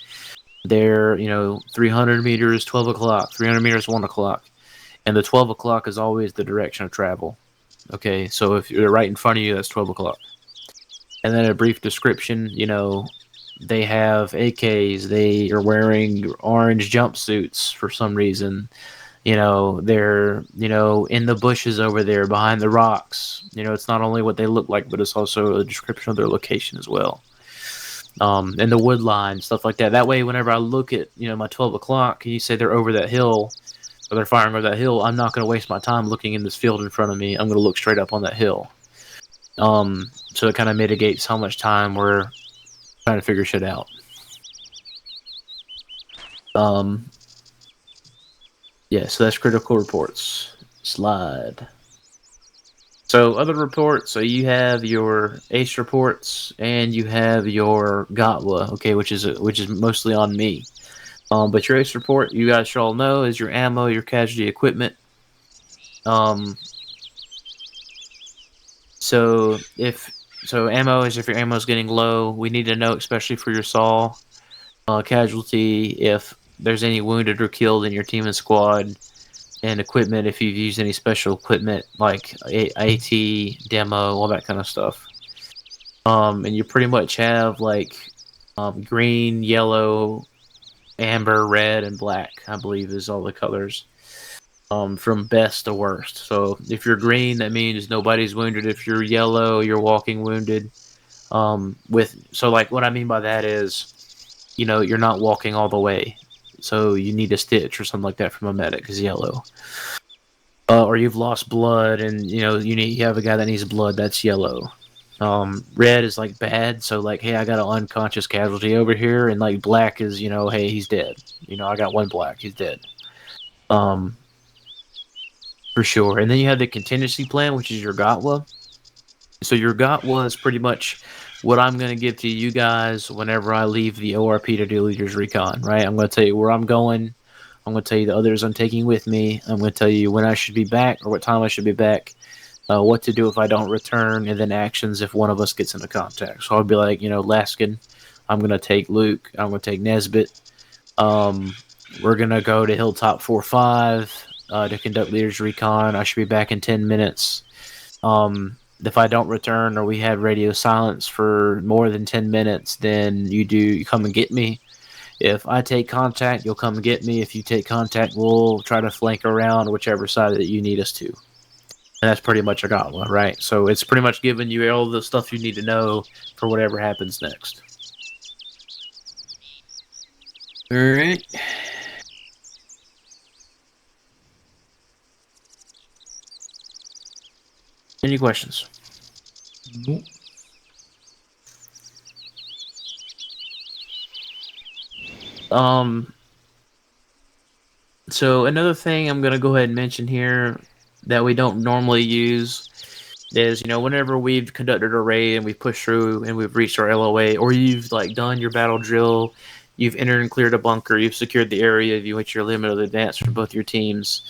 They're 300 meters, 12 o'clock. 300 meters, 1 o'clock. And the 12 o'clock is always the direction of travel. Okay, so if you're right in front of you, that's 12 o'clock. And then a brief description, they have AKs, they are wearing orange jumpsuits for some reason. They're, in the bushes over there, behind the rocks. It's not only what they look like, but it's also a description of their location as well. And the wood line, stuff like that. That way, whenever I look at, my 12 o'clock, and you say they're over that hill, or they're firing over that hill, I'm not going to waste my time looking in this field in front of me. I'm going to look straight up on that hill. So it kind of mitigates how much time we're trying to figure shit out. Yeah, so that's critical reports. Slide. So other reports, so you have your ACE reports and you have your GOTWA, okay, which is mostly on me. But your ACE report, you guys should all know, is your ammo, your casualty equipment. So ammo is if your ammo is getting low. We need to know, especially for your SAW casualty, if there's any wounded or killed in your team and squad, and equipment if you've used any special equipment like AT, demo, all that kind of stuff. And you pretty much have like green, yellow, amber, red, and black, I believe is all the colors. From best to worst. So if you're green, that means nobody's wounded. If you're yellow, you're walking wounded. So like what I mean by that is, you're not walking all the way. So you need a stitch or something like that from a medic is yellow. Or you've lost blood and you have a guy that needs blood, that's yellow. Red is like bad, so like, hey, I got an unconscious casualty over here, and like black is, hey, he's dead. I got one black, he's dead. For sure. And then you have the contingency plan, which is your GOTWA. So your GOTWA is pretty much what I'm going to give to you guys whenever I leave the ORP to do Leaders Recon, right? I'm going to tell you where I'm going. I'm going to tell you the others I'm taking with me. I'm going to tell you when I should be back or what time I should be back, what to do if I don't return, and then actions if one of us gets into contact. So I'll be like, Laskin, I'm going to take Luke. I'm going to take Nesbit. We're going to go to Hilltop 4-5 to conduct Leaders Recon. I should be back in 10 minutes. If I don't return or we have radio silence for more than 10 minutes, then you come and get me. If I take contact, you'll come and get me. If you take contact, we'll try to flank around whichever side that you need us to. And that's pretty much a GOTWA, right? So it's pretty much giving you all the stuff you need to know for whatever happens next. All right. Any questions? Nope. So another thing I'm gonna go ahead and mention here that we don't normally use is, whenever we've conducted a raid and we've pushed through and we've reached our LOA, or you've done your battle drill, you've entered and cleared a bunker, you've secured the area, you hit your limit of advance for both your teams,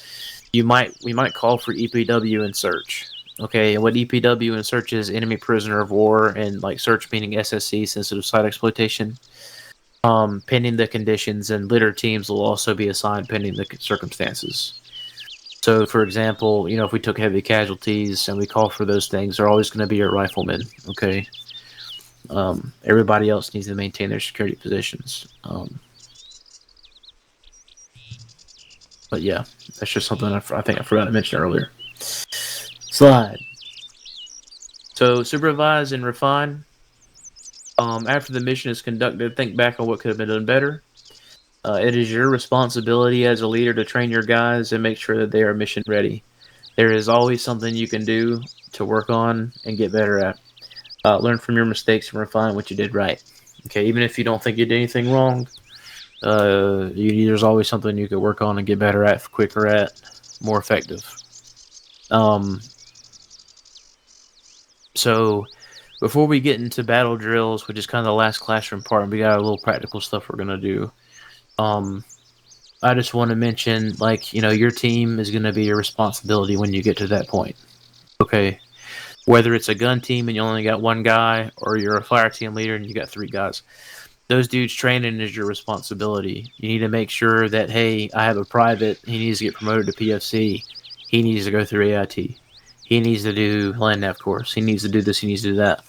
we might call for EPW and search. Okay, and what EPW and search is, enemy prisoner of war, and search meaning SSC, sensitive site exploitation. Pending the conditions, and litter teams will also be assigned pending the circumstances. So, for example, if we took heavy casualties and we call for those things, they're always going to be your riflemen. Okay. Everybody else needs to maintain their security positions. But yeah, that's just something I think I forgot to mention earlier. Slide. So, supervise and refine. After the mission is conducted, think back on what could have been done better. It is your responsibility as a leader to train your guys and make sure that they are mission ready. There is always something you can do to work on and get better at. Learn from your mistakes and refine what you did right. Okay, even if you don't think you did anything wrong, there's always something you could work on and get better at, quicker at, more effective. So before we get into battle drills, which is kind of the last classroom part, we got a little practical stuff we're gonna do. I just want to mention, your team is gonna be your responsibility when you get to that point. Okay, whether it's a gun team and you only got one guy, or you're a fire team leader and you got 3 guys, those dudes training is your responsibility. You need to make sure that, hey, I have a private, he needs to get promoted to PFC, he needs to go through AIT. He needs to do land nav course. He needs to do this. He needs to do that.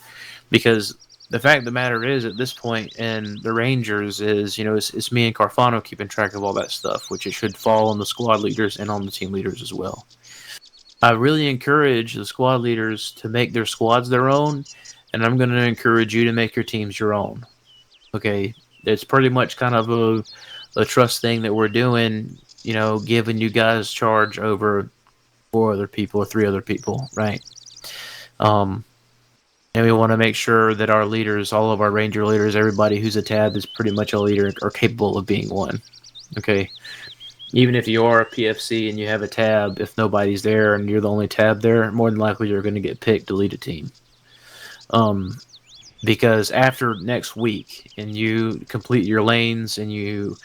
Because the fact of the matter is, at this point in the Rangers is, it's me and Carfano keeping track of all that stuff, which it should fall on the squad leaders and on the team leaders as well. I really encourage the squad leaders to make their squads their own, and I'm going to encourage you to make your teams your own. Okay? It's pretty much kind of a trust thing that we're doing, giving you guys charge over 4 other people or 3 other people, right? And we want to make sure that our leaders, all of our ranger leaders, everybody who's a tab is pretty much a leader, are capable of being one. Okay, even if you are a PFC and you have a tab, if nobody's there and you're the only tab there, more than likely you're going to get picked to lead a team. Because after next week and you complete your lanes and you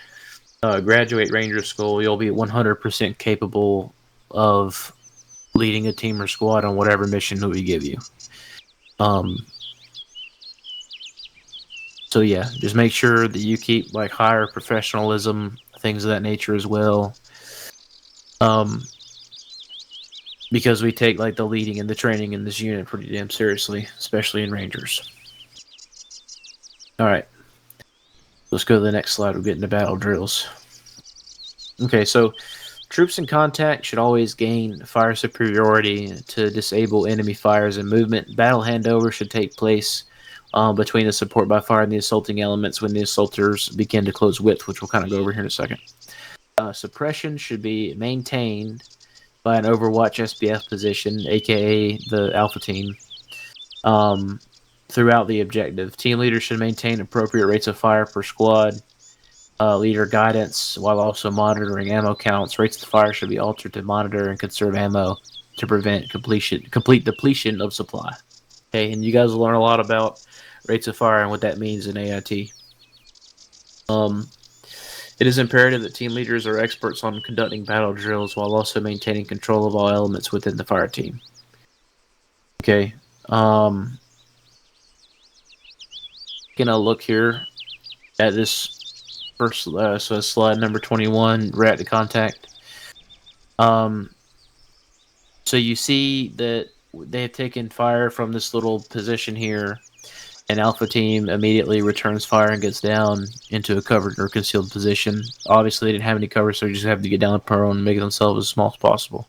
graduate ranger school, you'll be 100% capable of leading a team or squad on whatever mission that we give you. So yeah, just make sure that you keep higher professionalism, things of that nature as well. Because we take the leading and the training in this unit pretty damn seriously, especially in Rangers. All right, let's go to the next slide. We'll get into battle drills. Okay, so troops in contact should always gain fire superiority to disable enemy fires and movement. Battle handover should take place between the support by fire and the assaulting elements when the assaulters begin to close width, which we'll kind of go over here in a second. Suppression should be maintained by an Overwatch SBF position, aka the Alpha team, throughout the objective. Team leaders should maintain appropriate rates of fire per squad. leader guidance while also monitoring ammo counts. Rates of fire should be altered to monitor and conserve ammo to prevent complete depletion of supply. Okay, and you guys will learn a lot about rates of fire and what that means in AIT. It is imperative that team leaders are experts on conducting battle drills while also maintaining control of all elements within the fire team. Okay. Gonna look here at this first, so slide number 21, react to contact. So you see that they have taken fire from this little position here, and Alpha Team immediately returns fire and gets down into a covered or concealed position. Obviously, they didn't have any cover, so they just have to get down the prone and make themselves as small as possible.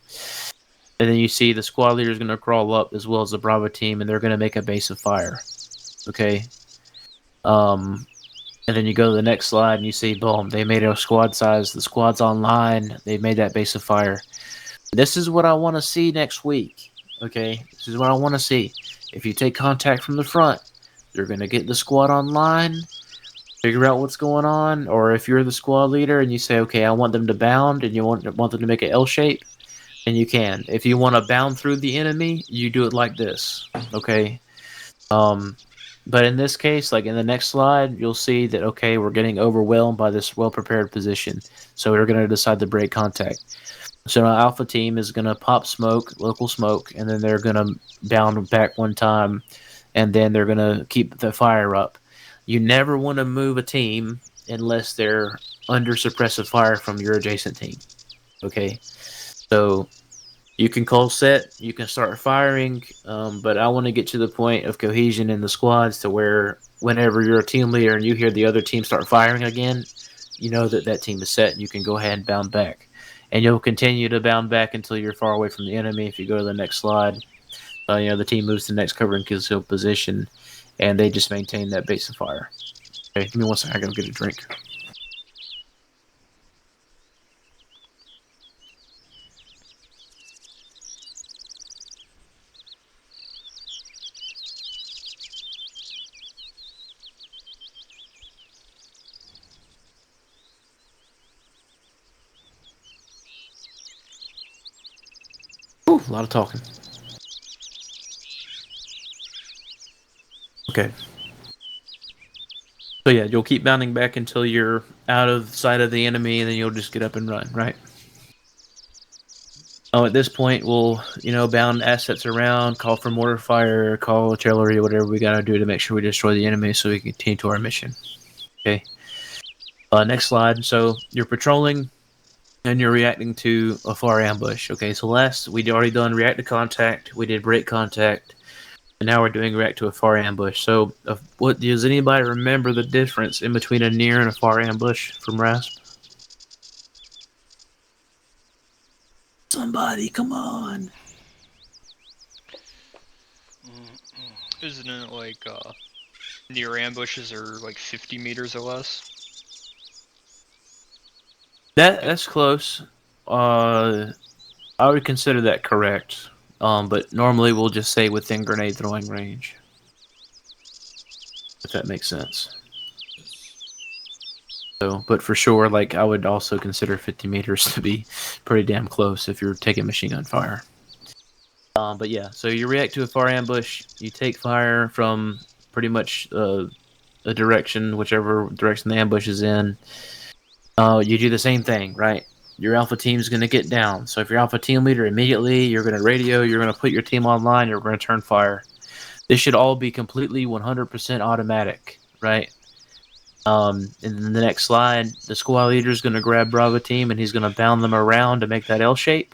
And then you see the squad leader is going to crawl up as well as the Bravo team, and they're going to make a base of fire. Okay. And then you go to the next slide, and you see, boom, they made a squad size. The squad's online. They made that base of fire. This is what I want to see next week. Okay, this is what I want to see. If you take contact from the front, you're going to get the squad online, figure out what's going on, or if you're the squad leader and you say, okay, I want them to bound and you want them to make an L shape, and you can. If you want to bound through the enemy, you do it like this. Okay. But in this case, like in the next slide, you'll see that, okay, we're getting overwhelmed by this well-prepared position. So we're going to decide to break contact. So now Alpha Team is going to pop smoke, local smoke, and then they're going to bound back one time, and then they're going to keep the fire up. You never want to move a team unless they're under suppressive fire from your adjacent team. Okay? So you can call set, you can start firing, but I want to get to the point of cohesion in the squads to where whenever you're a team leader and you hear the other team start firing again, you know that that team is set and you can go ahead and bound back. And you'll continue to bound back until you're far away from the enemy. If you go to the next slide, the team moves to the next cover and concealed position, and they just maintain that base of fire. Okay, give me 1 second, I gotta get a drink. Ooh, a lot of talking. Okay. So yeah, you'll keep bounding back until you're out of sight of the enemy, and then you'll just get up and run, right? Oh, at this point, we'll, bound assets around, call for mortar fire, call artillery, whatever we gotta do to make sure we destroy the enemy so we can continue to our mission. Okay. Next slide. So you're patrolling, and you're reacting to a far ambush. Okay, so last we'd already done react to contact, we did break contact, and now we're doing react to a far ambush. So, what does anybody remember the difference in between a near and a far ambush from RASP? Somebody, come on. Isn't it like near ambushes are like 50 meters or less? That's close. I would consider that correct. But normally we'll just say within grenade throwing range. If that makes sense. So, but for sure, like I would also consider 50 meters to be pretty damn close if you're taking machine gun fire. But yeah, so you react to a far ambush. You take fire from pretty much a direction, whichever direction the ambush is in. You do the same thing, right? Your alpha team is going to get down. So if you're alpha team leader, immediately you're going to radio, you're going to put your team online, you're going to turn fire. This should all be completely 100% automatic, right? And then the next slide, the squad leader is going to grab Bravo team and he's going to bound them around to make that L shape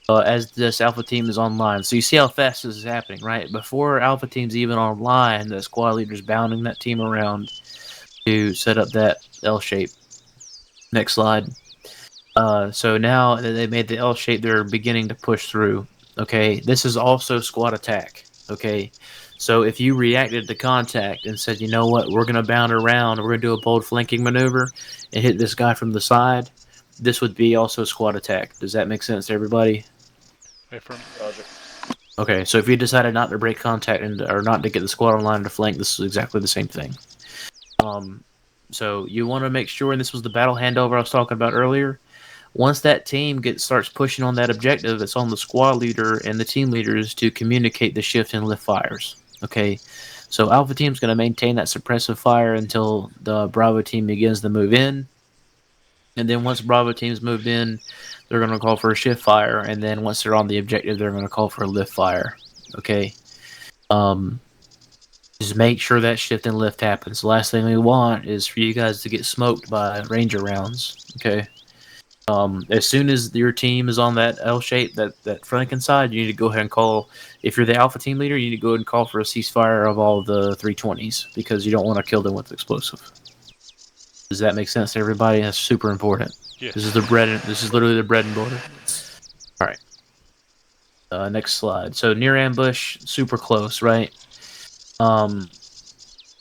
as this alpha team is online. So you see how fast this is happening, right? Before alpha team's even online, the squad leader is bounding that team around to set up that L shape. Next slide. So now that they made the L shape, they're beginning to push through. Okay, this is also squad attack. Okay, so if you reacted to contact and said, you know what, we're going to bound around, we're going to do a bold flanking maneuver and hit this guy from the side, this would be also squad attack. Does that make sense to everybody? Roger. Okay, so if you decided not to break contact or not to get the squad online to flank, this is exactly the same thing. So you want to make sure, and this was the battle handover I was talking about earlier. Once that team starts pushing on that objective, it's on the squad leader and the team leaders to communicate the shift and lift fires. Okay, so Alpha team's going to maintain that suppressive fire until the Bravo team begins to move in, and then once Bravo team's moved in, they're going to call for a shift fire, and then once they're on the objective, they're going to call for a lift fire. Okay, just make sure that shift and lift happens. The last thing we want is for you guys to get smoked by Ranger rounds. Okay. As soon as your team is on that L shape, that flanking side, you need to go ahead and call. If you're the Alpha team leader, you need to go ahead and call for a ceasefire of all the 320s because you don't want to kill them with explosive. Does that make sense to everybody? That's super important. Yes. This is literally the bread and butter. All right. Next slide. So near ambush, super close, right?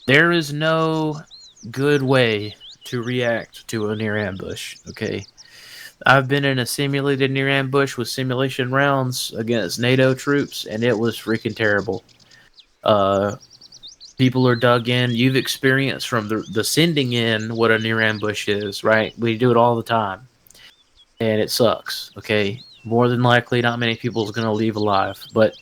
There is no good way to react to a near ambush. Okay. I've been in a simulated near ambush with simulation rounds against NATO troops, and it was freaking terrible. People are dug in. You've experienced from the sending in what a near ambush is, right? We do it all the time, and it sucks, okay? More than likely, not many people is going to leave alive, but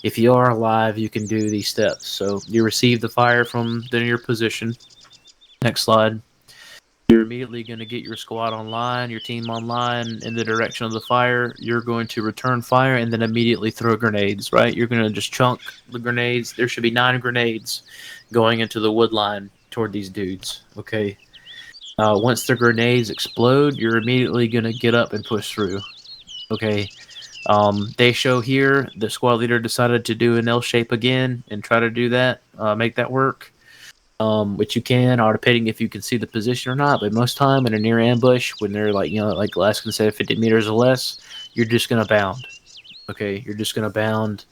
if you are alive, you can do these steps. So you receive the fire from the near position. Next slide. You're immediately going to get your squad online, your team online in the direction of the fire. You're going to return fire and then immediately throw grenades, right? You're going to just chunk the grenades. There should be 9 grenades going into the wood line toward these dudes, okay? Once the grenades explode, you're immediately going to get up and push through, okay? They show here the squad leader decided to do an L shape again and try to do that, make that work. Which you can, or depending if you can see the position or not. But most time in a near ambush, when they're like last can say 50 meters or less, you're just gonna bound. Okay, you're just gonna bound.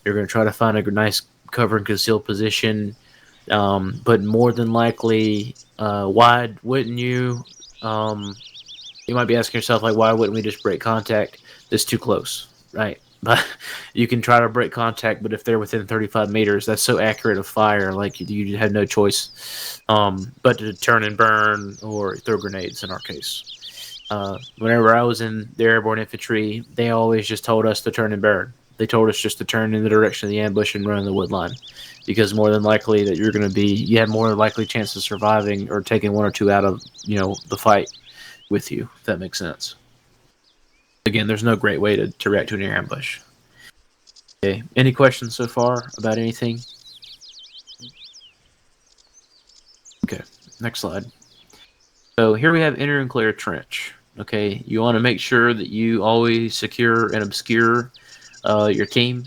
You're gonna try to find a nice cover and concealed position. But more than likely, why wouldn't you? You might be asking yourself like, why wouldn't we just break contact? This too close, right? But you can try to break contact, but if they're within 35 meters, that's so accurate of fire, like you have no choice but to turn and burn or throw grenades in our case. Whenever I was in the airborne infantry, they always just told us to turn and burn. They told us just to turn in the direction of the ambush and run the wood line, because more than likely that you have more likely chance of surviving or taking 1 or 2 out of the fight with you, if that makes sense. Again, there's no great way to react to an air ambush. Okay, any questions so far about anything? Okay, next slide. So here we have enter and clear trench. Okay, you want to make sure that you always secure and obscure your team.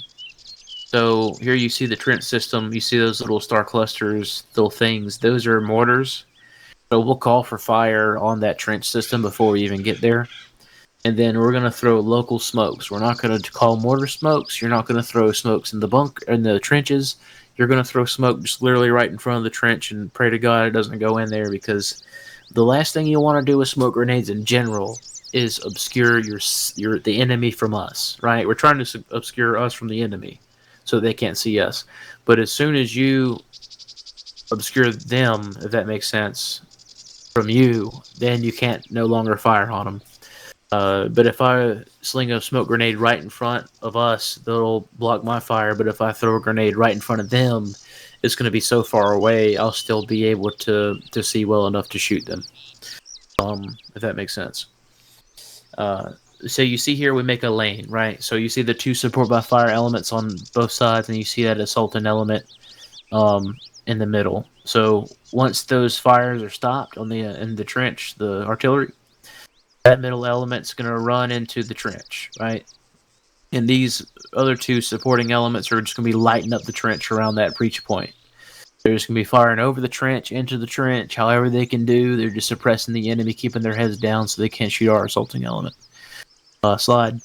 So here you see the trench system. You see those little star clusters, little things. Those are mortars. So we'll call for fire on that trench system before we even get there. And then we're going to throw local smokes. We're not going to call mortar smokes. You're not going to throw smokes in the trenches. You're going to throw smoke just literally right in front of the trench and pray to God it doesn't go in there, because the last thing you want to do with smoke grenades in general is obscure the enemy from us, right? We're trying to obscure us from the enemy so they can't see us. But as soon as you obscure them, if that makes sense, from you, then you can't no longer fire on them. But if I sling a smoke grenade right in front of us, they'll block my fire. But if I throw a grenade right in front of them, it's going to be so far away, I'll still be able to see well enough to shoot them. If that makes sense. So you see here we make a lane, right? So you see the 2 support by fire elements on both sides, and you see that assaulting element in the middle. So once those fires are stopped in the trench, the artillery, that middle element's going to run into the trench, right? And these other 2 supporting elements are just going to be lighting up the trench around that breach point. They're just going to be firing over the trench, into the trench, however they can do. They're just suppressing the enemy, keeping their heads down so they can't shoot our assaulting element. Slide.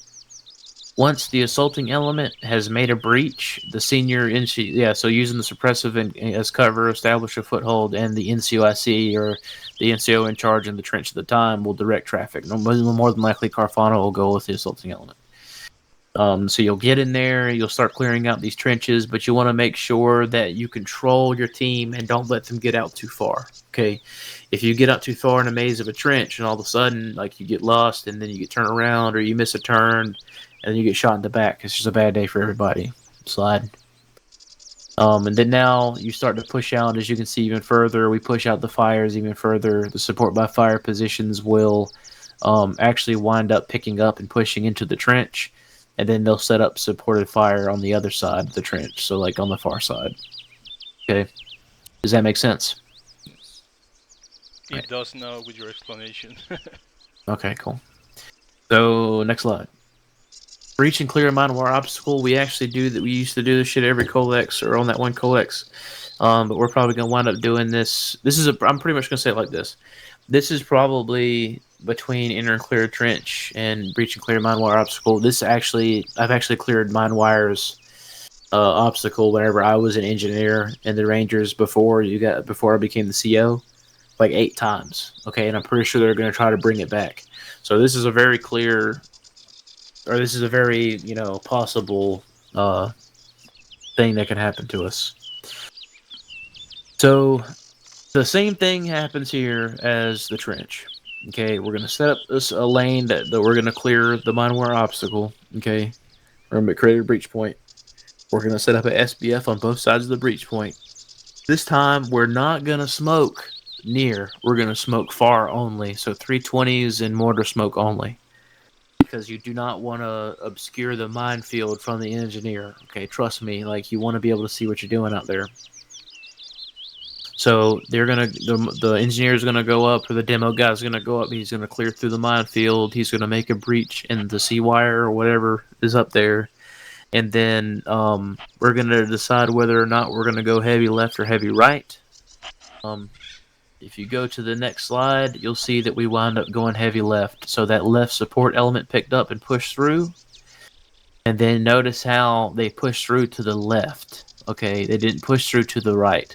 Once the assaulting element has made a breach, the senior NCO, so using the suppressive as cover, establish a foothold, and the NCOIC, or the NCO in charge in the trench at the time, will direct traffic. More than likely, Carfano will go with the assaulting element. So you'll get in there, you'll start clearing out these trenches, but you want to make sure that you control your team and don't let them get out too far. Okay, if you get out too far in a maze of a trench and all of a sudden, like, you get lost and then you get turned around or you miss a turn and then you get shot in the back, it's just a bad day for everybody. Slide. And then now you start to push out, as you can see, even further. We push out the fires even further. The support by fire positions will actually wind up picking up and pushing into the trench, and then they'll set up supported fire on the other side of the trench, so like on the far side. Okay, does that make sense? It does now with your explanation. Okay, cool. So next slide. Breach and clear a mine wire obstacle. We actually do that. We used to do this shit every colex or on that one colex, but we're probably gonna wind up doing this. I'm pretty much gonna say it like this. This is probably between enter and clear trench and breach and clear mine wire obstacle. I've actually cleared mine wires obstacle whenever I was an engineer in the Rangers before I became the CO, like 8 times. Okay, and I'm pretty sure they're gonna try to bring it back. So this is a very possible thing that can happen to us. So the same thing happens here as the trench. Okay, we're gonna set up a lane that we're gonna clear the mine wire obstacle. Okay, remember, create a breach point. We're gonna set up a SBF on both sides of the breach point. This time we're not gonna smoke near. We're gonna smoke far only. So 320s and mortar smoke only, because you do not want to obscure the minefield from the engineer. Okay, trust me. Like, you want to be able to see what you're doing out there. So the engineer's gonna go up, or the demo guy's gonna go up. He's gonna clear through the minefield. He's gonna make a breach in the C wire or whatever is up there, and then we're gonna decide whether or not we're gonna go heavy left or heavy right. If you go to the next slide, you'll see that we wind up going heavy left. So that left support element picked up and pushed through. And then notice how they pushed through to the left. Okay, they didn't push through to the right.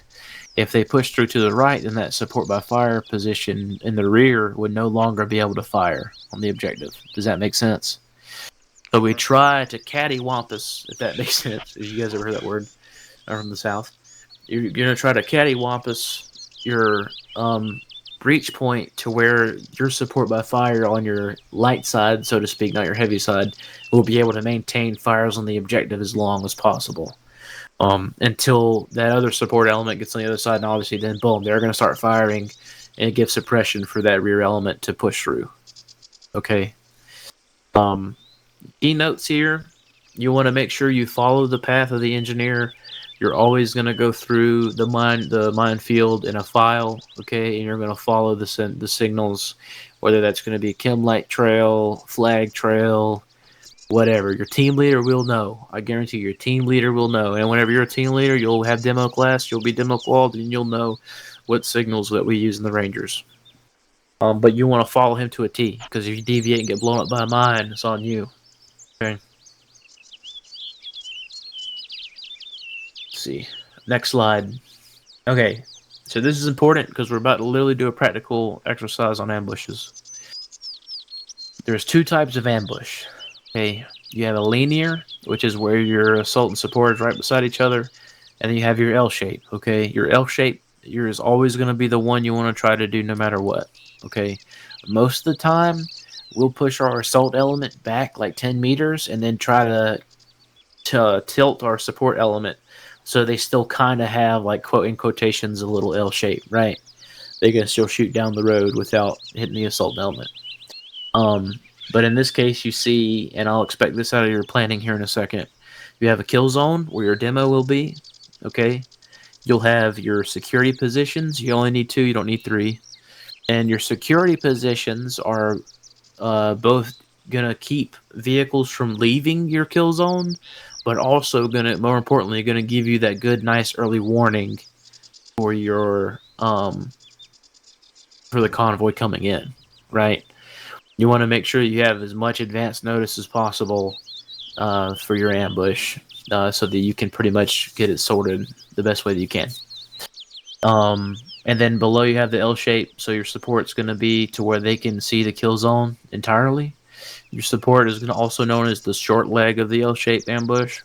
If they pushed through to the right, then that support by fire position in the rear would no longer be able to fire on the objective. Does that make sense? So we try to cattywampus, if that makes sense. Have you guys ever heard that word? I'm from the South. You're going to try to cattywampus your breach point to where your support by fire on your light side, so to speak, not your heavy side, will be able to maintain fires on the objective as long as possible. Until that other support element gets on the other side, and obviously then boom, they're going to start firing and give suppression for that rear element to push through. Okay. Key notes here: you want to make sure you follow the path of the engineer. You're always going to go through the minefield in a file, okay, and you're going to follow the signals, whether that's going to be chem light trail, flag trail, whatever. Your team leader will know. I guarantee your team leader will know. And whenever you're a team leader, you'll have demo class, you'll be demo qualled, and you'll know what signals that we use in the Rangers. But you want to follow him to a T, because if you deviate and get blown up by a mine, it's on you. Okay. See, next slide. Okay, so this is important because we're about to literally do a practical exercise on ambushes. There's 2 types of ambush. Okay, you have a linear, which is where your assault and support is right beside each other, and then you have your L shape. Okay, your L shape is always going to be the one you want to try to do no matter what. Okay, most of the time we'll push our assault element back like 10 meters and then try to tilt our support element so they still kind of have, like, quote in quotations, a little L shape, right? They can still shoot down the road without hitting the assault element. But in this case, you see, and I'll expect this out of your planning here in a second, you have a kill zone where your demo will be, okay? You'll have your security positions. You only need 2, you don't need 3. And your security positions are both going to keep vehicles from leaving your kill zone, but also more importantly, going to give you that good, nice early warning for your for the convoy coming in, right? You want to make sure you have as much advance notice as possible for your ambush, so that you can pretty much get it sorted the best way that you can. And then below you have the L shape, so your support's going to be to where they can see the kill zone entirely. Your support is also known as the short leg of the L-shaped ambush.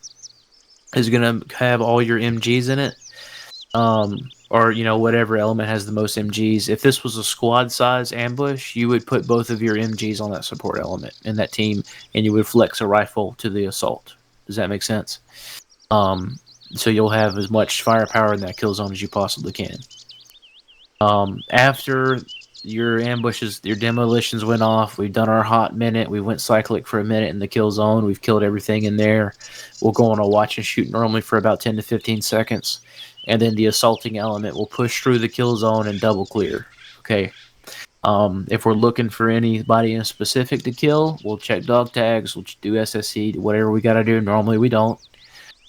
Is going to have all your MGs in it. Or, whatever element has the most MGs. If this was a squad size ambush, you would put both of your MGs on that support element in that team, and you would flex a rifle to the assault. Does that make sense? So you'll have as much firepower in that kill zone as you possibly can. After your ambushes, your demolitions went off, we've done our hot minute, we went cyclic for a minute in the kill zone, we've killed everything in there. We'll go on a watch and shoot normally for about 10 to 15 seconds. And then the assaulting element will push through the kill zone and double clear. Okay. If we're looking for anybody in specific to kill, we'll check dog tags, we'll do SSC, whatever we gotta do. Normally we don't.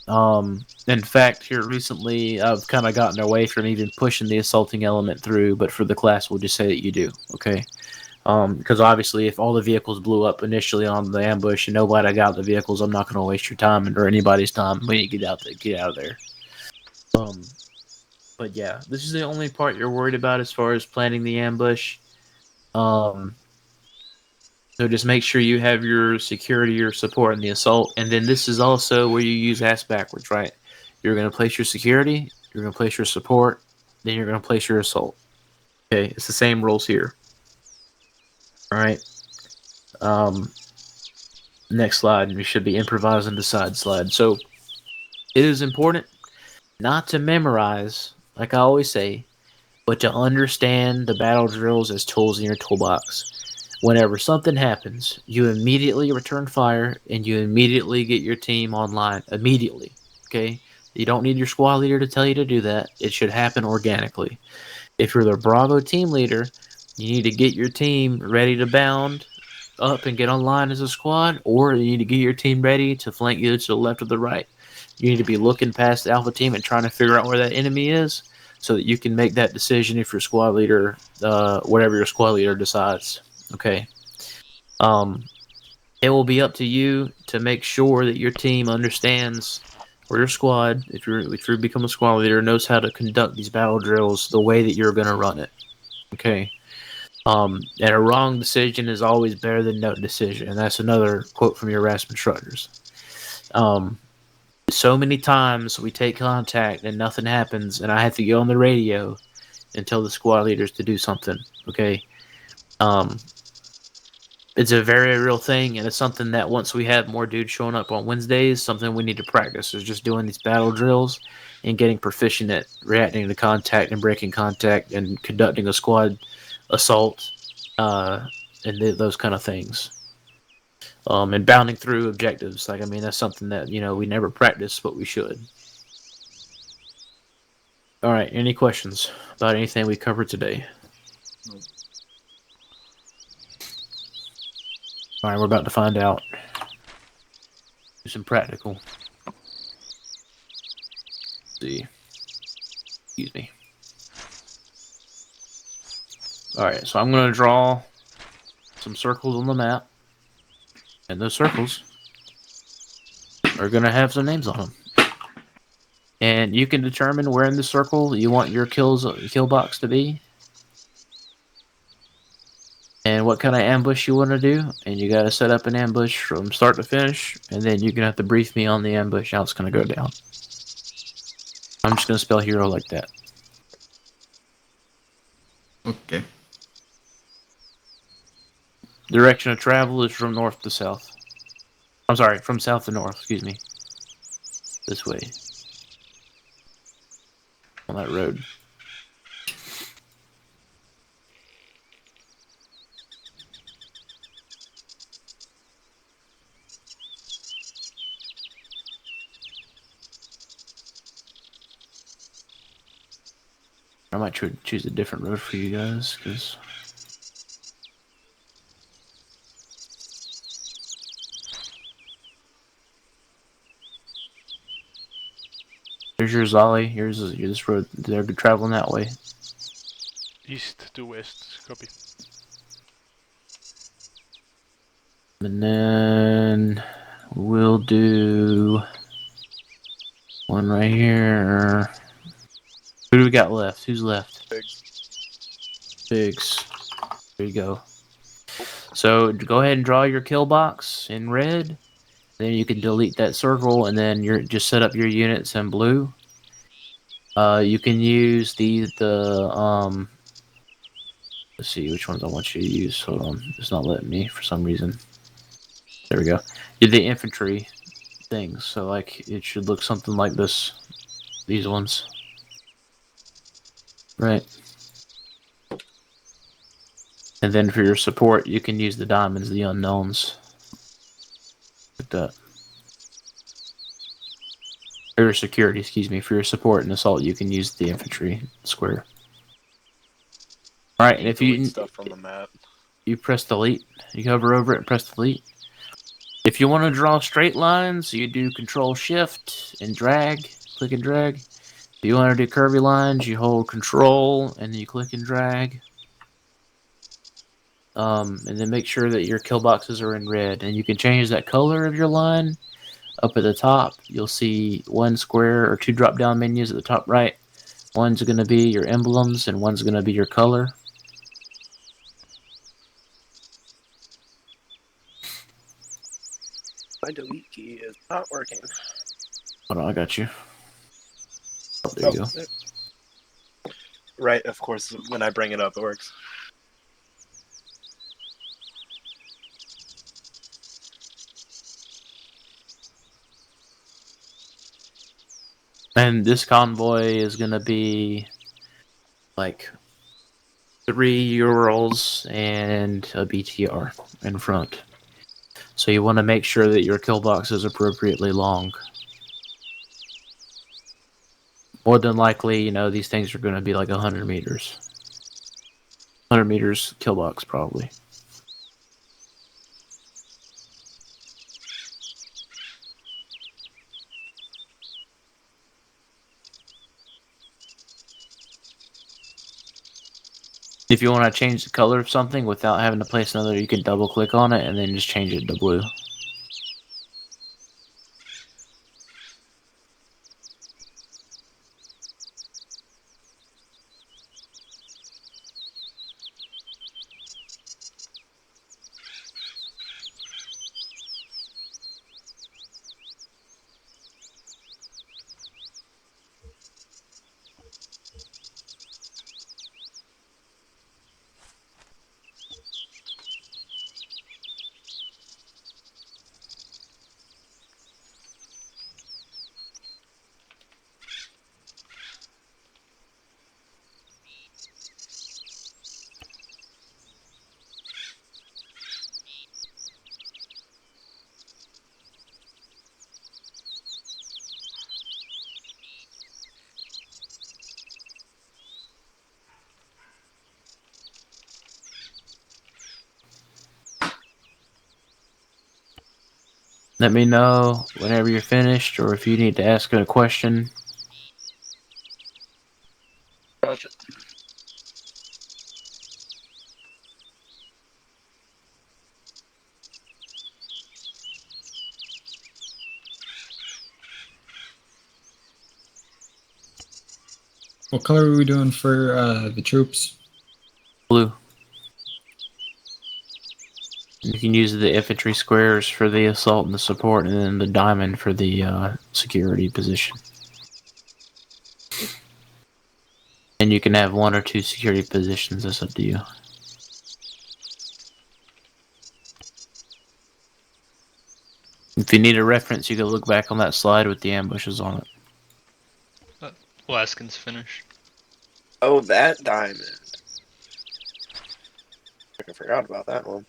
In fact, here recently, I've kind of gotten away from even pushing the assaulting element through, but for the class, we'll just say that you do. Okay. Because obviously, if all the vehicles blew up initially on the ambush and nobody got the vehicles, I'm not going to waste your time or anybody's time. We need to get out of there. But yeah, this is the only part you're worried about as far as planning the ambush. So just make sure you have your security or support in the assault, and then this is also where you use ass backwards, right? You're going to place your security, you're going to place your support, then you're going to place your assault. Okay, it's the same rules here. All right. Next slide, we should be improvising the side slide. So it is important not to memorize, like I always say, but to understand the battle drills as tools in your toolbox. Whenever something happens, you immediately return fire and you immediately get your team online. Immediately. Okay? You don't need your squad leader to tell you to do that. It should happen organically. If you're the Bravo team leader, you need to get your team ready to bound up and get online as a squad, or you need to get your team ready to flank you to the left or the right. You need to be looking past the alpha team and trying to figure out where that enemy is so that you can make that decision if your squad leader, whatever your squad leader decides. Okay. It will be up to you to make sure that your team understands, or your squad, if you become a squad leader, knows how to conduct these battle drills the way that you're going to run it. Okay. And a wrong decision is always better than no decision. And that's another quote from your RASP instructors. So many times we take contact and nothing happens, and I have to go on the radio and tell the squad leaders to do something. Okay. It's a very real thing, and it's something that once we have more dudes showing up on Wednesdays, something we need to practice is just doing these battle drills and getting proficient at reacting to contact and breaking contact and conducting a squad assault and those kind of things. And bounding through objectives. That's something that, we never practice, but we should. All right, any questions about anything we covered today? Nope. All right, we're about to find out. Do some practical. Let's see. Excuse me. All right, so I'm going to draw some circles on the map. And those circles are going to have some names on them. And you can determine where in the circle you want your kill box to be. And what kind of ambush you want to do. And you got to set up an ambush from start to finish. And then you're going to have to brief me on the ambush, how it's going to go down. I'm just going to spell hero like that. Okay. Direction of travel is from north to south. I'm sorry, from south to north, excuse me. This way. On that road. I might choose a different road for you guys, because... Here's your Zolly. Here's this road. They're traveling that way. East to west, copy. And then we'll do one right here. Who do we got left? Who's left? Pigs. Pigs. There you go. So go ahead and draw your kill box in red. Then you can delete that circle, and then you're just set up your units in blue. You can use the. Let's see which ones I want you to use. Hold on, it's not letting me for some reason. There we go. The infantry things. So like it should look something like this. These ones. Right. And then for your support, you can use the diamonds, the unknowns. Like that. For your security, excuse me. For your support and assault, you can use the infantry square. Alright, and if Delete you stuff from the map. you press delete, you hover over it and press delete. If you want to draw straight lines, you do Control Shift and drag, click and drag. If you want to do curvy lines, you hold Control and then you click and drag. And then make sure that your kill boxes are in red, and you can change that color of your line. Up at the top, you'll see one square or two drop-down menus at the top right. One's going to be your emblems, and one's going to be your color. My delete key is not working. Hold on, I got you. Oh, there you go. Right, of course, when I bring it up, it works. And this convoy is going to be like 3 Urals and a BTR in front. So you want to make sure that your kill box is appropriately long. More than likely, you know, these things are going to be like 100 meters. 100 meters kill box, probably. If you want to change the color of something without having to place another, you can double click on it and then just change it to blue. Let me know whenever you're finished, or if you need to ask a question. Gotcha. What color are we doing for the troops? Blue. You can use the infantry squares for the assault and the support, and then the diamond for the security position. And you can have 1 or 2 security positions, that's up to you. If you need a reference, you can look back on that slide with the ambushes on it. Laskin's finished. Oh, that diamond. I forgot about that one.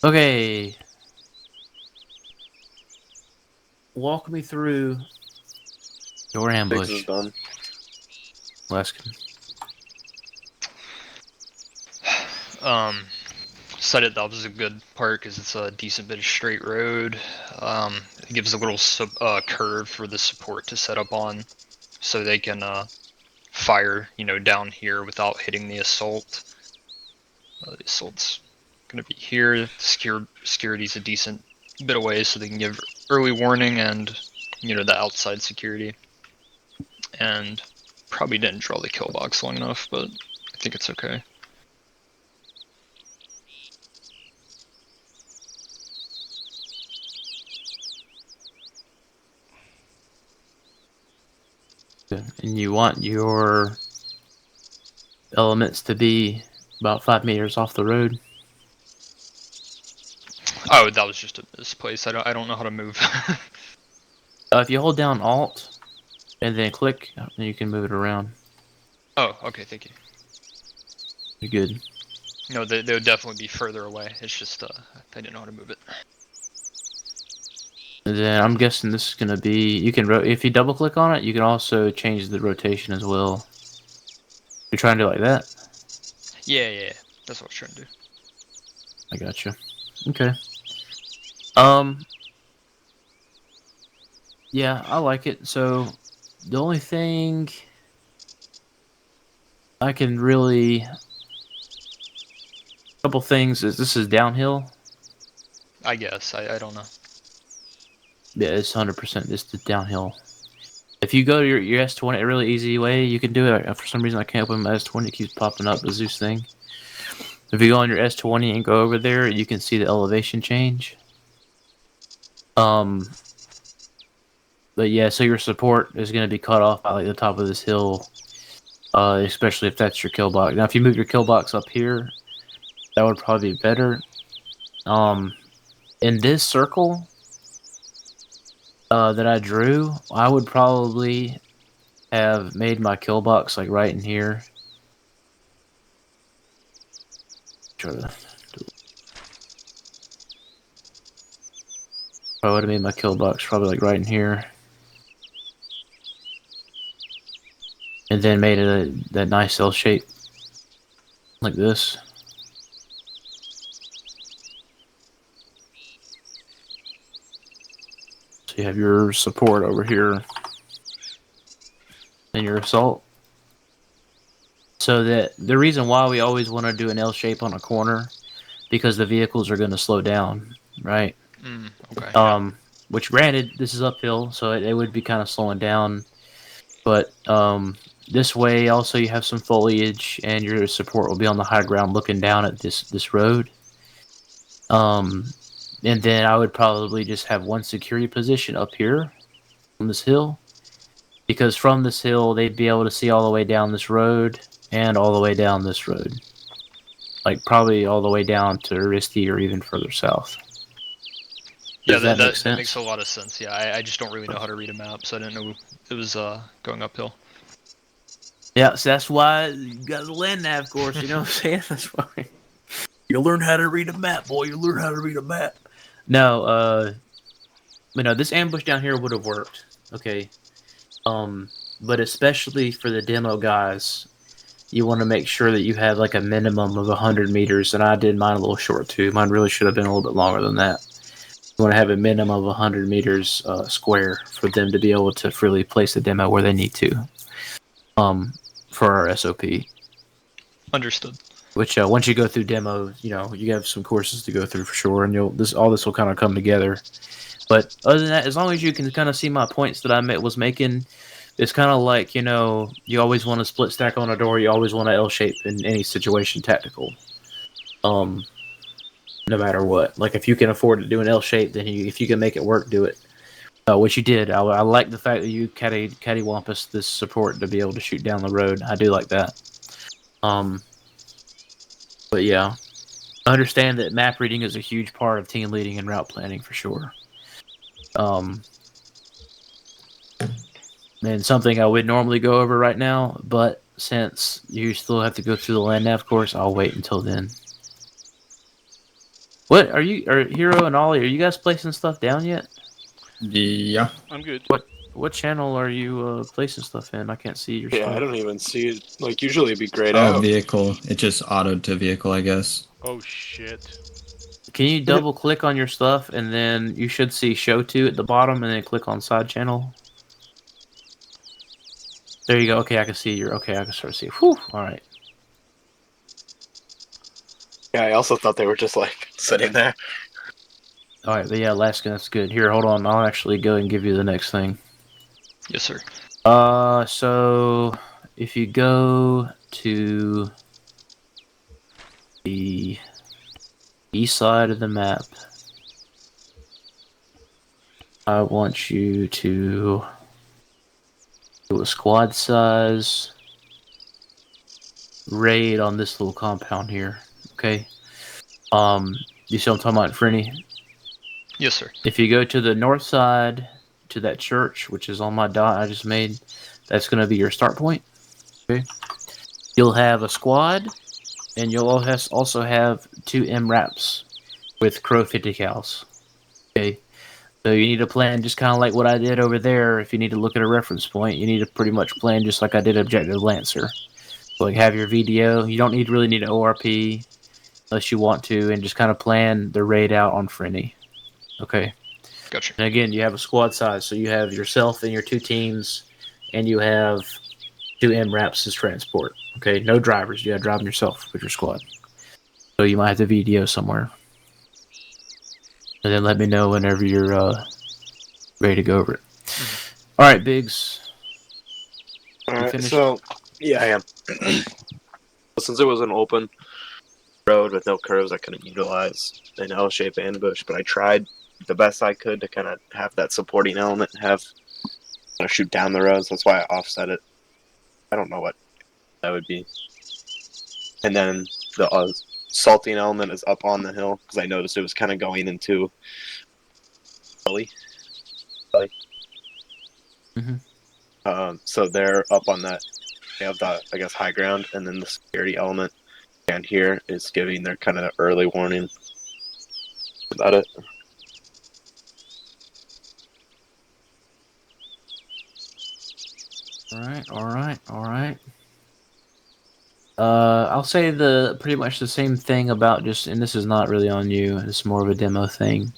Okay. Walk me through your Biggs ambush, is done. Laskin. Set it up is a good part because it's a decent bit of straight road. It gives a little curve for the support to set up on, so they can fire, down here without hitting the assault. The assault's gonna be here. Security's a decent bit away, so they can give early warning and the outside security. And probably didn't draw the kill box long enough, but I think it's okay. And you want your elements to be about 5 meters off the road. Oh, that was just a misplace. I don't know how to move. If you hold down Alt and then click, then you can move it around. Oh, okay, thank you. You're good. No, they would definitely be further away. It's just I didn't know how to move it. And then I'm guessing this is gonna be. You can if you double click on it, you can also change the rotation as well. You're trying to do it like that. Yeah, that's what I was trying to do. I gotcha. Okay. Yeah, I like it. So the only thing I can really couple things is this is downhill. I guess I don't know. Yeah, it's 100% just the downhill. If you go to your S20, a really easy way you can do it. For some reason, I can't open my S20. It keeps popping up the Zeus thing. If you go on your S20 and go over there, you can see the elevation change. But yeah, so your support is going to be cut off by like the top of this hill, especially if that's your kill box. Now, if you move your kill box up here, that would probably be better. In this circle that I drew, I would probably have made my kill box like right in here. I would have made my kill box probably like right in here. And then made it that nice L shape. Like this. So you have your support over here. And your assault. So that the reason why we always want to do an L shape on a corner, because the vehicles are going to slow down, right? Okay. Which granted, this is uphill, so it would be kind of slowing down. But this way, also you have some foliage, and your support will be on the high ground, looking down at this road. And then I would probably just have one security position up here on this hill, because from this hill they'd be able to see all the way down this road and all the way down this road, like probably all the way down to Aristi or even further south. Yeah, Does that make that sense? makes a lot of sense. Yeah, I just don't really know how to read a map, so I didn't know it was going uphill. Yeah, so that's why you got the land nav course, you know what I'm saying? That's why. You'll learn how to read a map, boy. You'll learn how to read a map. No, but no, this ambush down here would have worked. Okay. But especially for the demo guys, you want to make sure that you have like a minimum of 100 meters, and I did mine a little short too. Mine really should have been a little bit longer than that. You want to have a minimum of 100 meters square for them to be able to freely place the demo where they need to. For our SOP. Understood. Which once you go through demo, you have some courses to go through for sure, and all this will kind of come together. But other than that, as long as you can kind of see my points that I was making, it's kind of like you always want to split stack on a door, you always want to L shape in any situation tactical. No matter what, like if you can afford to do an L shape, then if you can make it work, do it. Which you did. I like the fact that you cattywampus this support to be able to shoot down the road. I do like that. But yeah, I understand that map reading is a huge part of team leading and route planning for sure. And something I would normally go over right now, but since you still have to go through the land nav course, I'll wait until then. What are Hero and Ollie? Are you guys placing stuff down yet? Yeah. I'm good. What channel are you placing stuff in? I can't see your stuff. I don't even see it. Like, usually it'd be grayed Oh, out. vehicle. It just autoed to vehicle, I guess. Oh shit. Can you double click on your stuff and then you should see show to at the bottom and then click on side channel? There you go. Okay, I can see I can start to see. Whew. Alright. Yeah, I also thought they were just, like, sitting there. Alright, but yeah, Alaskan, that's good. Here, hold on. I'll actually go and give you the next thing. Yes, sir. So if you go to the east side of the map, I want you to do a squad size raid on this little compound here. Okay. You see what I'm talking about, Frenny? Yes, sir. If you go to the north side to that church, which is on my dot I just made, that's going to be your start point. Okay. You'll have a squad, and you'll also have 2 MRAPs with Crow 50 cals. Okay. So you need to plan just kind of like what I did over there. If you need to look at a reference point, you need to pretty much plan just like I did Objective Lancer. So like have your VDO. You don't really need an ORP unless you want to, and just kind of plan the raid out on Frenny. Okay. Gotcha. And again, you have a squad size, so you have yourself and your 2 teams, and you have 2 MRAPs as transport. Okay, no drivers. You got to drive them yourself with your squad. So you might have to VDO somewhere. And then let me know whenever you're ready to go over it. All right, Biggs. Alright, finished? so yeah, I am. Since it was an open road with no curves, I couldn't utilize an L-shaped ambush, but I tried the best I could to kind of have that supporting element, shoot down the roads. That's why I offset it. I don't know what that would be. And then the salting element is up on the hill because I noticed it was kind of going into gully. So they're up on that. They have the, I guess, high ground, and then the security element down here is giving their kind of early warning about it. All right. I'll say pretty much the same thing about and this is not really on you. It's more of a demo thing.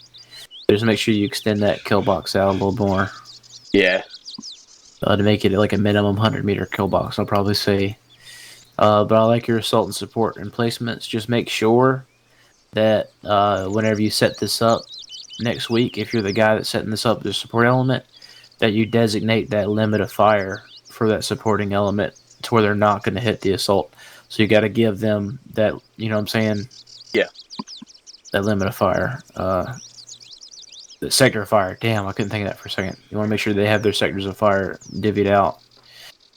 Just make sure you extend that kill box out a little more. Yeah. To make it like a minimum 100-meter kill box, I'll probably say. But I like your assault and support and placements. Just make sure that whenever you set this up next week, if you're the guy that's setting this up, the support element, that you designate that limit of fire for that supporting element to where they're not going to hit the assault. So you got to give them that, you know what I'm saying? Yeah. That limit of fire. The sector of fire. Damn, I couldn't think of that for a second. You want to make sure they have their sectors of fire divvied out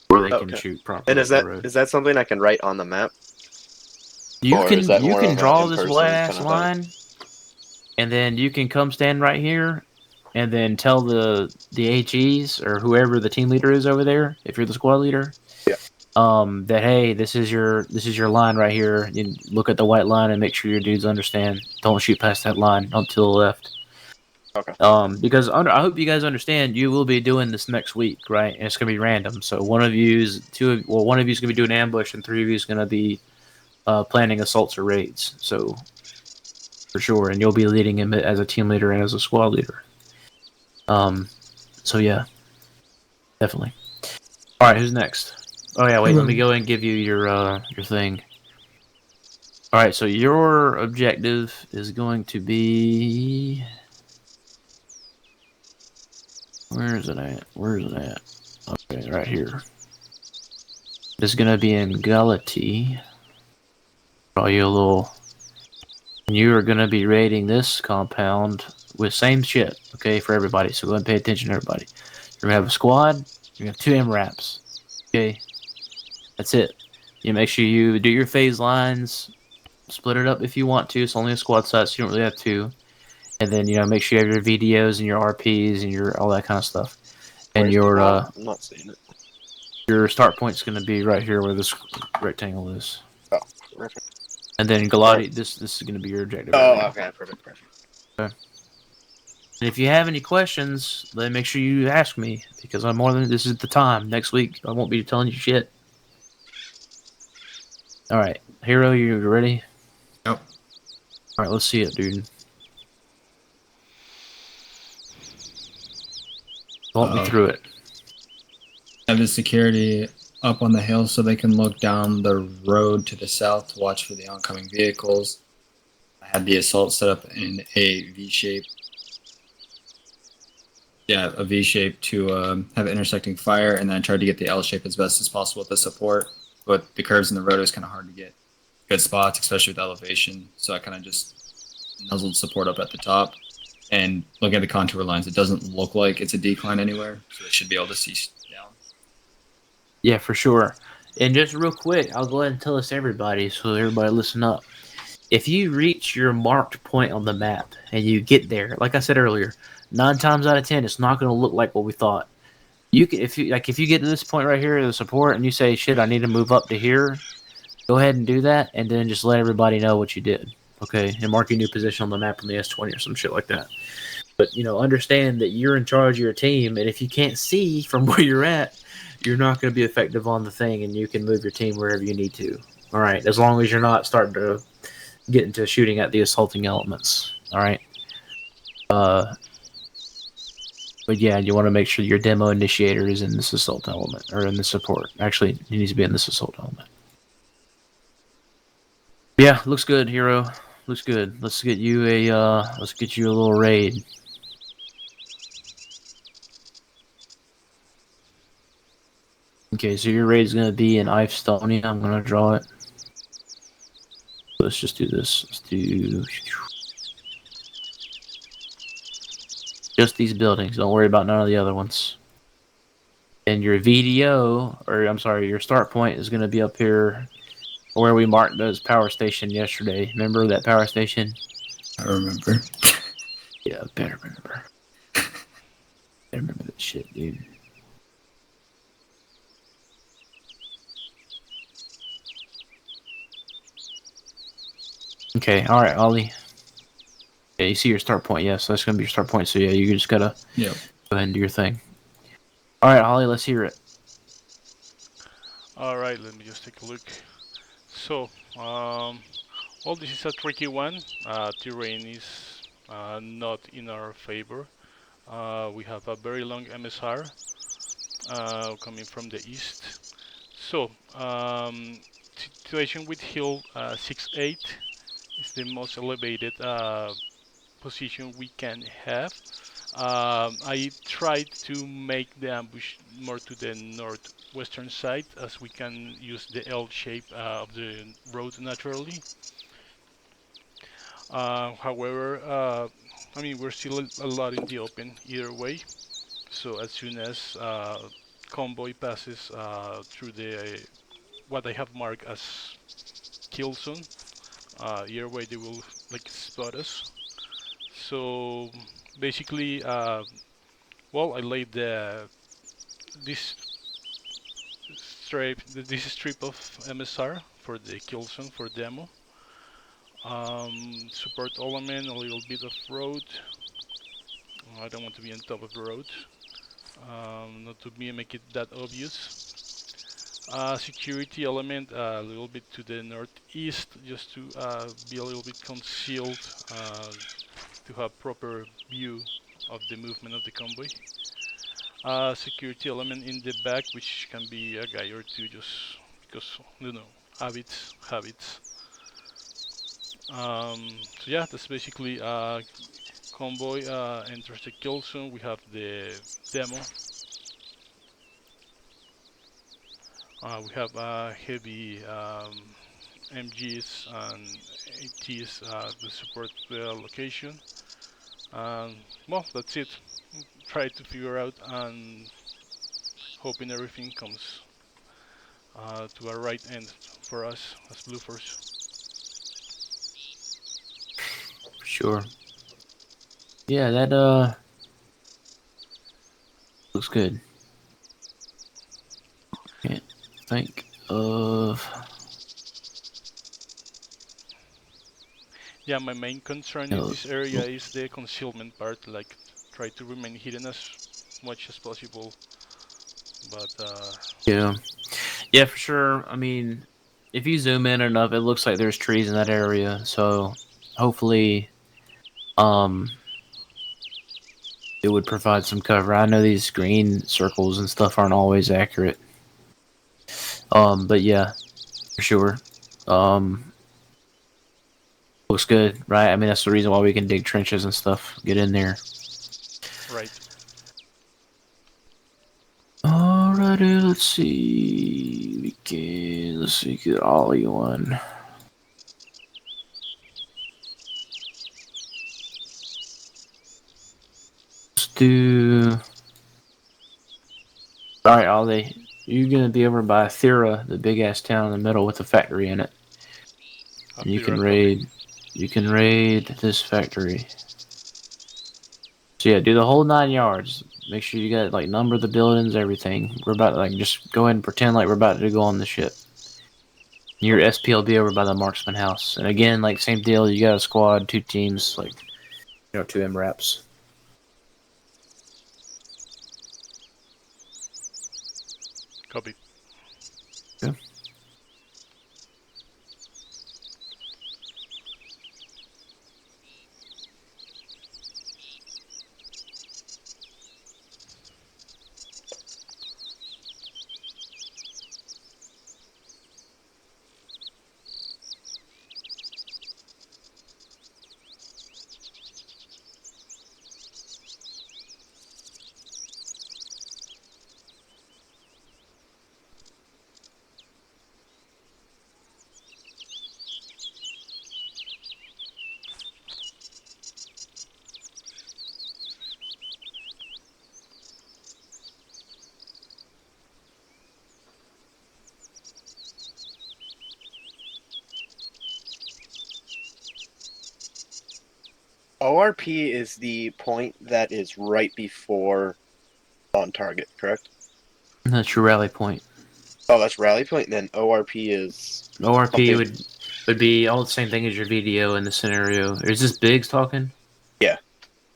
where they can shoot properly. And is that something I can write on the map? You Or is that can more of draw an this in-person flat ass kind of line, and then you can come stand right here, and then tell the HEs or whoever the team leader is over there, if you're the squad leader, that hey, this is your line right here. You look at the white line and make sure your dudes understand. Don't shoot past that line. Don't to the left. Okay. Because I hope you guys understand, you will be doing this next week, right? And it's gonna be random. So one of you's gonna be doing ambush, and 3 of you is gonna be planning assaults or raids. So for sure, and you'll be leading him as a team leader and as a squad leader. So yeah, definitely. All right, who's next? Oh yeah, wait. Let me go and give you your thing. All right, so your objective is going to be. Where is it at? Okay, right here. It's gonna be in Galati. Draw you a little. You are gonna be raiding this compound with same shit, okay, for everybody. So go ahead and pay attention, everybody. You're gonna have a squad. You're gonna have 2 MRAPs. Okay, that's it. You make sure you do your phase lines. Split it up if you want to. It's only a squad size, so you don't really have 2. And then make sure you have your VDOs and your RPs and your all that kind of stuff. And I'm not seeing it. Your start point's gonna be right here where this rectangle is. Oh, perfect. And then Galati, this is gonna be your objective. Oh, okay, perfect. Okay. And if you have any questions, then make sure you ask me, because this is the time. Next week I won't be telling you shit. All right, Hero, you ready? Yep. All right, let's see it, dude. Walk me through it. Have the security up on the hill so they can look down the road to the south to watch for the oncoming vehicles. I had the assault set up in a V-shape. Yeah, a V-shape to have intersecting fire, and then I tried to get the L-shape as best as possible with the support. But the curves in the road is kind of hard to get good spots, especially with elevation. So I kind of just nuzzled support up at the top. And looking at the contour lines, it doesn't look like it's a decline anywhere, so they should be able to see down. Yeah, for sure. And just real quick, I'll go ahead and tell this to everybody, so everybody listen up. If you reach your marked point on the map and you get there, like I said earlier, 9 times out of 10, it's not going to look like what we thought. You can, if you get to this point right here, the support, and you say, "Shit, I need to move up to here," go ahead and do that, and then just let everybody know what you did. Okay, and mark your new position on the map on the S20 or some shit like that. But understand that you're in charge of your team, and if you can't see from where you're at, you're not going to be effective on the thing, and you can move your team wherever you need to. All right, as long as you're not starting to get into shooting at the assaulting elements. All right. But yeah, you want to make sure your demo initiator is in this assault element or in the support. Actually, he needs to be in this assault element. Yeah, looks good, hero. Looks good. Let's get you a little raid. Okay, so your raid is gonna be in Ifestonia. I'm gonna draw it. Let's just do this. Let's do just these buildings. Don't worry about none of the other ones. And your VDO, or I'm sorry, your start point is gonna be up here where we marked those power station yesterday. Remember that power station? I remember. Yeah, better remember. I remember that shit, dude. Okay, alright, Ollie. Yeah, you see your start point, yeah, so that's gonna be your start point, so yeah, you just gotta Yep. go ahead and do your thing. Alright, Ollie, let's hear it. Alright, let me just take a look. So, well, this is a tricky one. Terrain is not in our favor. We have a very long MSR coming from the east. So, situation with hill 6-8 is the most elevated position we can have. I tried to make the ambush more to the northwestern side, as we can use the L shape of the road naturally. However, I mean, we're still a lot in the open either way. So as soon as convoy passes through the what I have marked as kill zone, either way they will like spot us. So basically, well, I laid this this strip of MSR for the kill zone for demo. Support element, a little bit of road. I don't want to be on top of the road. Not to make it that obvious. Security element a little bit to the northeast, just to be a little bit concealed, to have proper view of the movement of the convoy. Security element in the back, which can be a guy or two, just because, you know, habits. So yeah, that's basically convoy enters the kill zone. We have the demo. We have heavy MGs and ATs to support the location. Well, that's it. Try to figure out and hoping everything comes to a right end for us as Blue Force. For sure. Yeah, that looks good. Can't think of. Yeah, my main concern in this area is the concealment part. Like, try to remain hidden as much as possible. But Yeah. Yeah, for sure. I mean, if you zoom in enough, it looks like there's trees in that area. So hopefully, um, it would provide some cover. I know these green circles and stuff aren't always accurate. But yeah, for sure. Um, looks good, right? I mean, that's the reason why we can dig trenches and stuff. Get in there. right. Alrighty, let's see. Let's see, get Ollie one. Let's do. Alright, Ollie. you're gonna be over by Thera, the big ass town in the middle with a factory in it. And you can raid. You can raid this factory. So yeah, do the whole 9 yards. Make sure you got like number the buildings, everything. We're about to like just go ahead and pretend like we're about to go on the ship. Your SP will be over by the marksman house. And again, like same deal. You got a squad, 2 teams, like 2 MRAPs. Copy. Yeah. ORP is the point that is right before on target, correct? That's your rally point. Oh, that's rally point. Then ORP is ORP something. would be all the same thing as your VDO in the scenario. Is this Biggs talking? Yeah.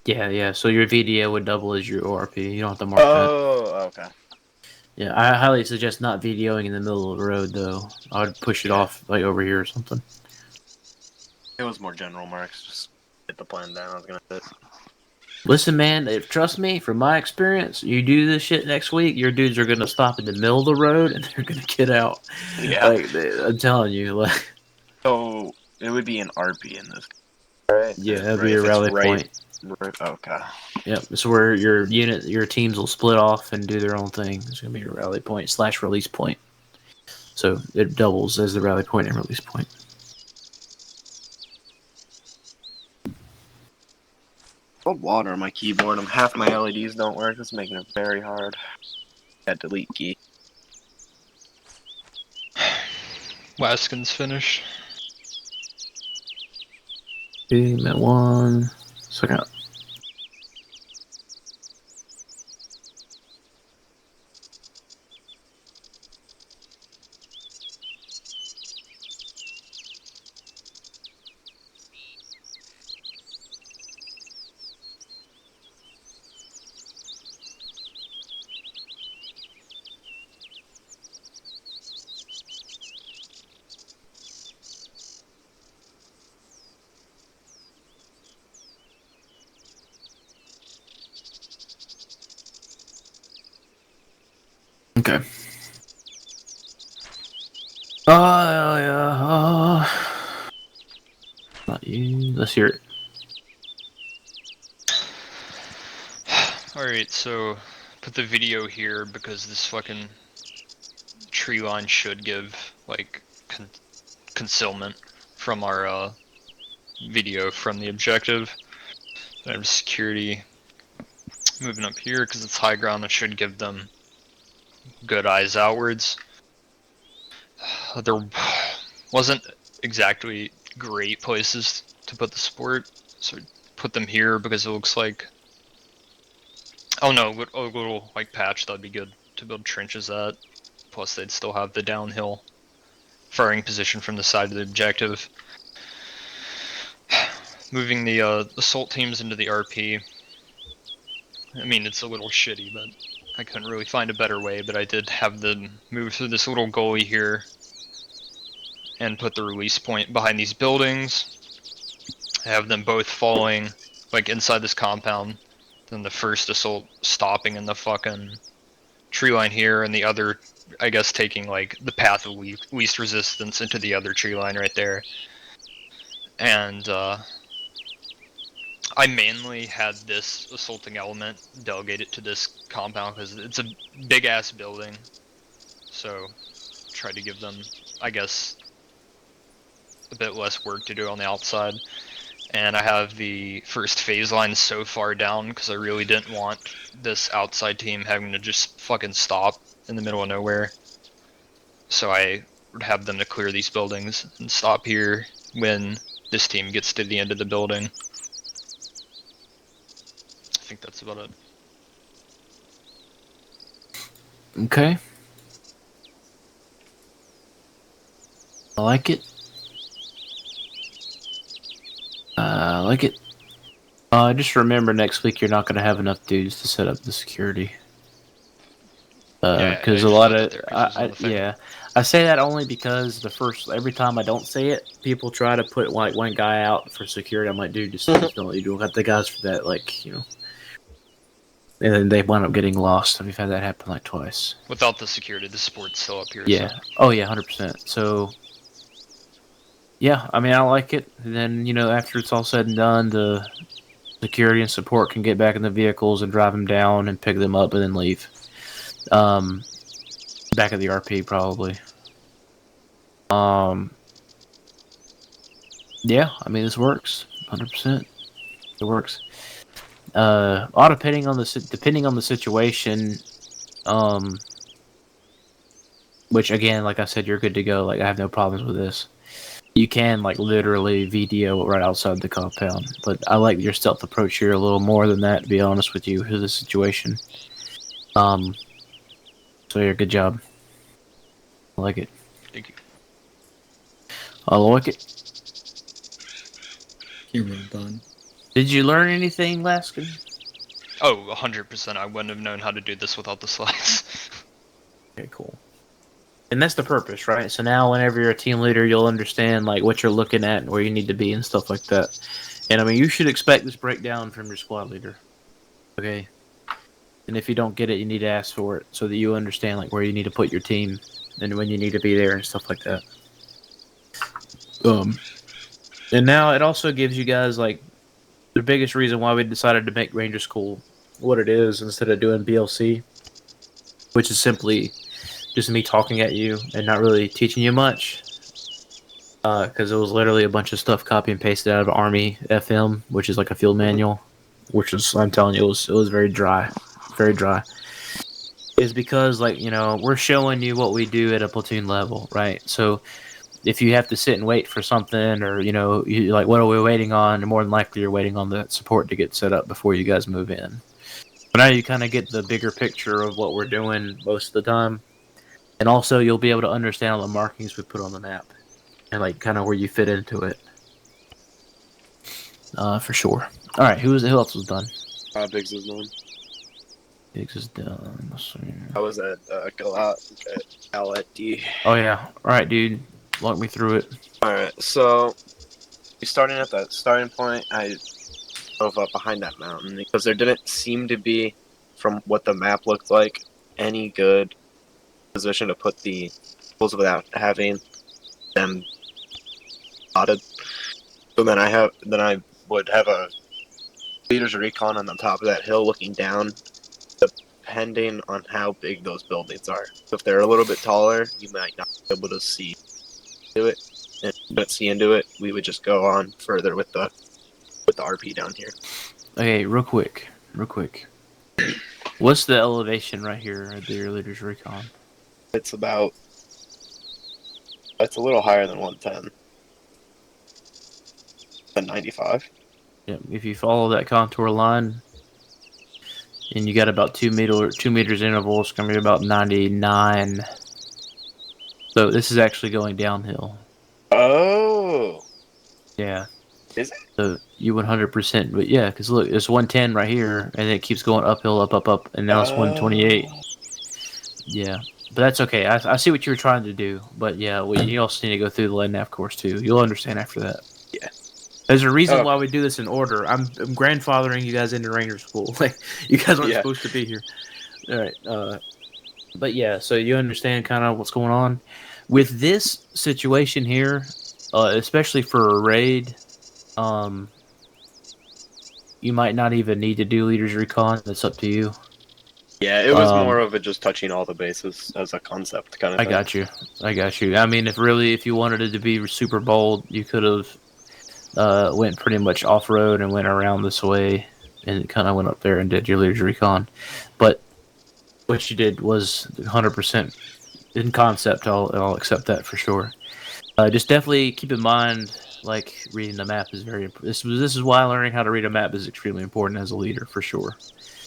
Yeah. So your VDO would double as your ORP. You don't have to mark that. Oh, okay. Yeah, I highly suggest not VDOing in the middle of the road though. I would push it off like over here or something. It was more general marks. Just get the plan down. I was gonna say. Listen, man, trust me, from my experience, you do this shit next week, your dudes are gonna stop in the middle of the road and they're gonna get out. Yeah. I'm telling you, like. So it would be an RP in this. Right. Yeah, that'd be your If it's rally right. point. Right. Okay. Yep, it's where your teams will split off and do their own thing. It's gonna be your rally point / release point. So it doubles as the rally point and release point. Got water on my keyboard. Half my LEDs don't work. It's making it very hard. That delete key. Laskin's finished. Team at 1 second. Okay. Yeah. Not you. Let's hear it. Alright, so put the video here because this fucking tree line should give, like, concealment from our video from the objective. I have security moving up here because it's high ground. It should give them good eyes outwards. There wasn't exactly great places to put the support, so put them here because it looks like. Oh no, a little like patch that'd be good to build trenches at. Plus, they'd still have the downhill firing position from the side of the objective. Moving the assault teams into the RP. I mean, it's a little shitty, but I couldn't really find a better way. But I did have them move through this little gully here and put the release point behind these buildings. I have them both falling like inside this compound. Then the first assault stopping in the fucking tree line here, and the other, I guess, taking like the path of least resistance into the other tree line right there. And I mainly had this assaulting element delegated to this compound because it's a big ass building. So tried to give them, I guess, a bit less work to do on the outside. And I have the first phase line so far down because I really didn't want this outside team having to just fucking stop in the middle of nowhere. So I would have them to clear these buildings and stop here when this team gets to the end of the building. I think that's about it. Okay. I like it. I like it. Just remember next week you're not going to have enough dudes to set up the security. Yeah, Because I a just lot put that of there 'cause it was on the thing. yeah, I say that only because every time I don't say it, people try to put like one guy out for security. I'm like, dude, just don't. You don't got the guys for that, like, you know. And then they wind up getting lost. We've had that happen like twice. Without the security, the support's still up here. Yeah. So. Oh yeah, 100%. So. Yeah, I mean, I like it. And then, you know, after it's all said and done, the security and support can get back in the vehicles and drive them down and pick them up and then leave. Back at the RP, probably. Yeah, I mean, this works. 100%. It works. All depending on the situation, which, again, like I said, you're good to go. Like, I have no problems with this. You can, like, literally VDO right outside the compound. But I like your stealth approach here a little more than that, to be honest with you, for the situation. So, yeah, good job. I like it. Thank you. I like it. You're well done. Did you learn anything, Laskin? Oh, 100%. I wouldn't have known how to do this without the slides. Okay, cool. And that's the purpose, right? So now whenever you're a team leader, you'll understand like what you're looking at and where you need to be and stuff like that. And I mean, you should expect this breakdown from your squad leader. Okay? And if you don't get it, you need to ask for it so that you understand like where you need to put your team and when you need to be there and stuff like that. And now it also gives you guys like the biggest reason why we decided to make Ranger School what it is instead of doing BLC, which is simply just me talking at you and not really teaching you much. Because it was literally a bunch of stuff copy and pasted out of ArmA FM, which is like a field manual, which is, I'm telling you, it was very dry. Very dry. Is because, like, you know, we're showing you what we do at a platoon level, right? So if you have to sit and wait for something or, you know, you like, what are we waiting on? And more than likely you're waiting on the support to get set up before you guys move in. But now you kind of get the bigger picture of what we're doing most of the time. And also you'll be able to understand all the markings we put on the map. And like kind of where you fit into it. For sure. Alright, who else was done? Biggs is done. Biggs is done. Let's see. I was at Galat D. Oh yeah. Alright, dude. Walk me through it. Alright, so starting at that starting point, I drove up behind that mountain because there didn't seem to be, from what the map looked like, any good position to put the tools without having them spotted. So then I would have a leader's recon on the top of that hill looking down, depending on how big those buildings are. So if they're a little bit taller, you might not be able to see into it. And if you don't see into it, we would just go on further with the RP down here. Okay, real quick. What's the elevation right here at your leader's recon? It's a little higher than 110. Than 95. Yep. If you follow that contour line, and you got about 2 meters interval, it's gonna be about 99. So this is actually going downhill. Oh. Yeah. Is it? So you 100%, but yeah, because look, it's 110 right here, and it keeps going uphill, up, and now it's 128. Yeah, but that's okay. I see what you were trying to do, but yeah, you also need to go through the LEDNAV course too. You'll understand after that. Yeah. There's a reason why we do this in order. I'm grandfathering you guys into Ranger School. Like, you guys aren't supposed to be here. All right. But yeah, so you understand kind of what's going on with this situation here, especially for a raid. You might not even need to do leaders recon. That's up to you. Yeah, it was more of a just touching all the bases as a concept kind of thing. I got you. I mean, if you wanted it to be super bold, you could have went pretty much off road and went around this way and kind of went up there and did your leaders recon. But what you did was 100% in concept. I'll accept that for sure. Just definitely keep in mind, like reading the map is very important. This is why learning how to read a map is extremely important as a leader for sure.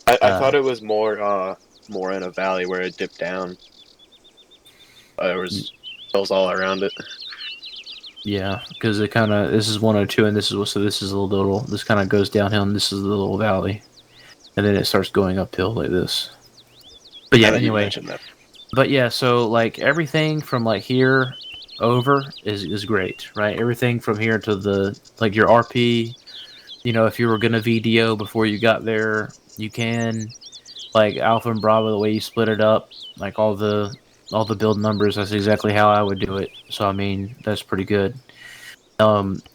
I thought it was more in a valley where it dipped down. There was hills all around it. Yeah, because it kind of this is 102 and this is so this is a little this kind of goes downhill and this is the little valley, and then it starts going uphill like this. But yeah, Now that you anyway. mentioned that. But yeah, so like everything from like here over is great, right? Everything from here to the like your RP, you know, if you were gonna VDO before you got there, you can. Like Alpha and Bravo, the way you split it up, like all the build numbers, that's exactly how I would do it. So I mean, that's pretty good.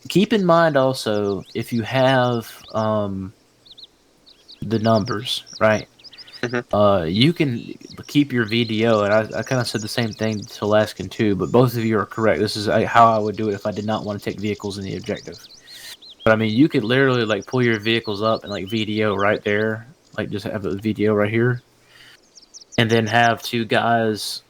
Keep in mind also if you have the numbers, right? You can keep your VDO, and I kind of said the same thing to Laskin too, but both of you are correct. This is how I would do it if I did not want to take vehicles in the objective. But I mean, you could literally like pull your vehicles up and like VDO right there, like just have a VDO right here, and then have two guys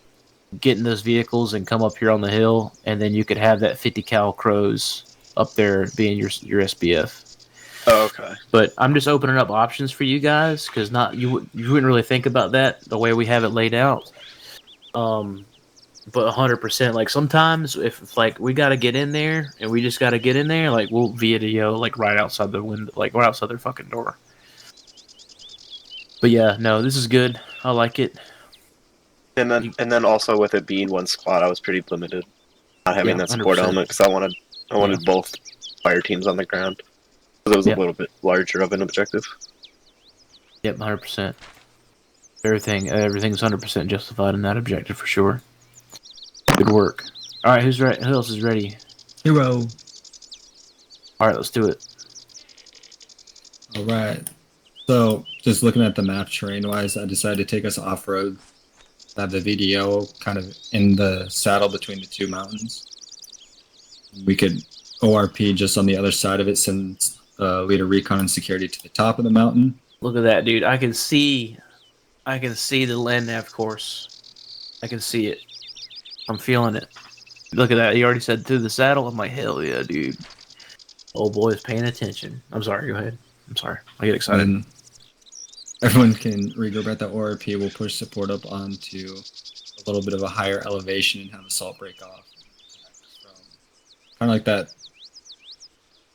get in those vehicles and come up here on the hill, and then you could have that 50 cal crows up there being your SBF. Oh, okay. But I'm just opening up options for you guys because not you wouldn't really think about that the way we have it laid out. But 100%, like sometimes if like we got to get in there and we just got to get in there, like we'll video like right outside the window, like right outside their fucking door. But yeah, no, this is good. I like it. And then also with it being one squad, I was pretty limited not having that support 100%. element because I wanted both fire teams on the ground because it was a little bit larger of an objective. Yep, 100%. Everything's 100% justified in that objective for sure. Good work. All right, who's ready? Who else is ready? Hero. All right, let's do it. All right. So, just looking at the map terrain-wise, I decided to take us off-road. Have the VDO kind of in the saddle between the two mountains. We could ORP just on the other side of it, send leader recon and security to the top of the mountain. Look at that, dude. I can see the land nav course. I can see it. I'm feeling it. Look at that. He already said through the saddle. I'm like, hell yeah, dude. Old boy's paying attention. I'm sorry. Go ahead. I'm sorry. I get excited. And everyone can regroup at the ORP. We'll push support up onto a little bit of a higher elevation and have assault break off. Kind of like that,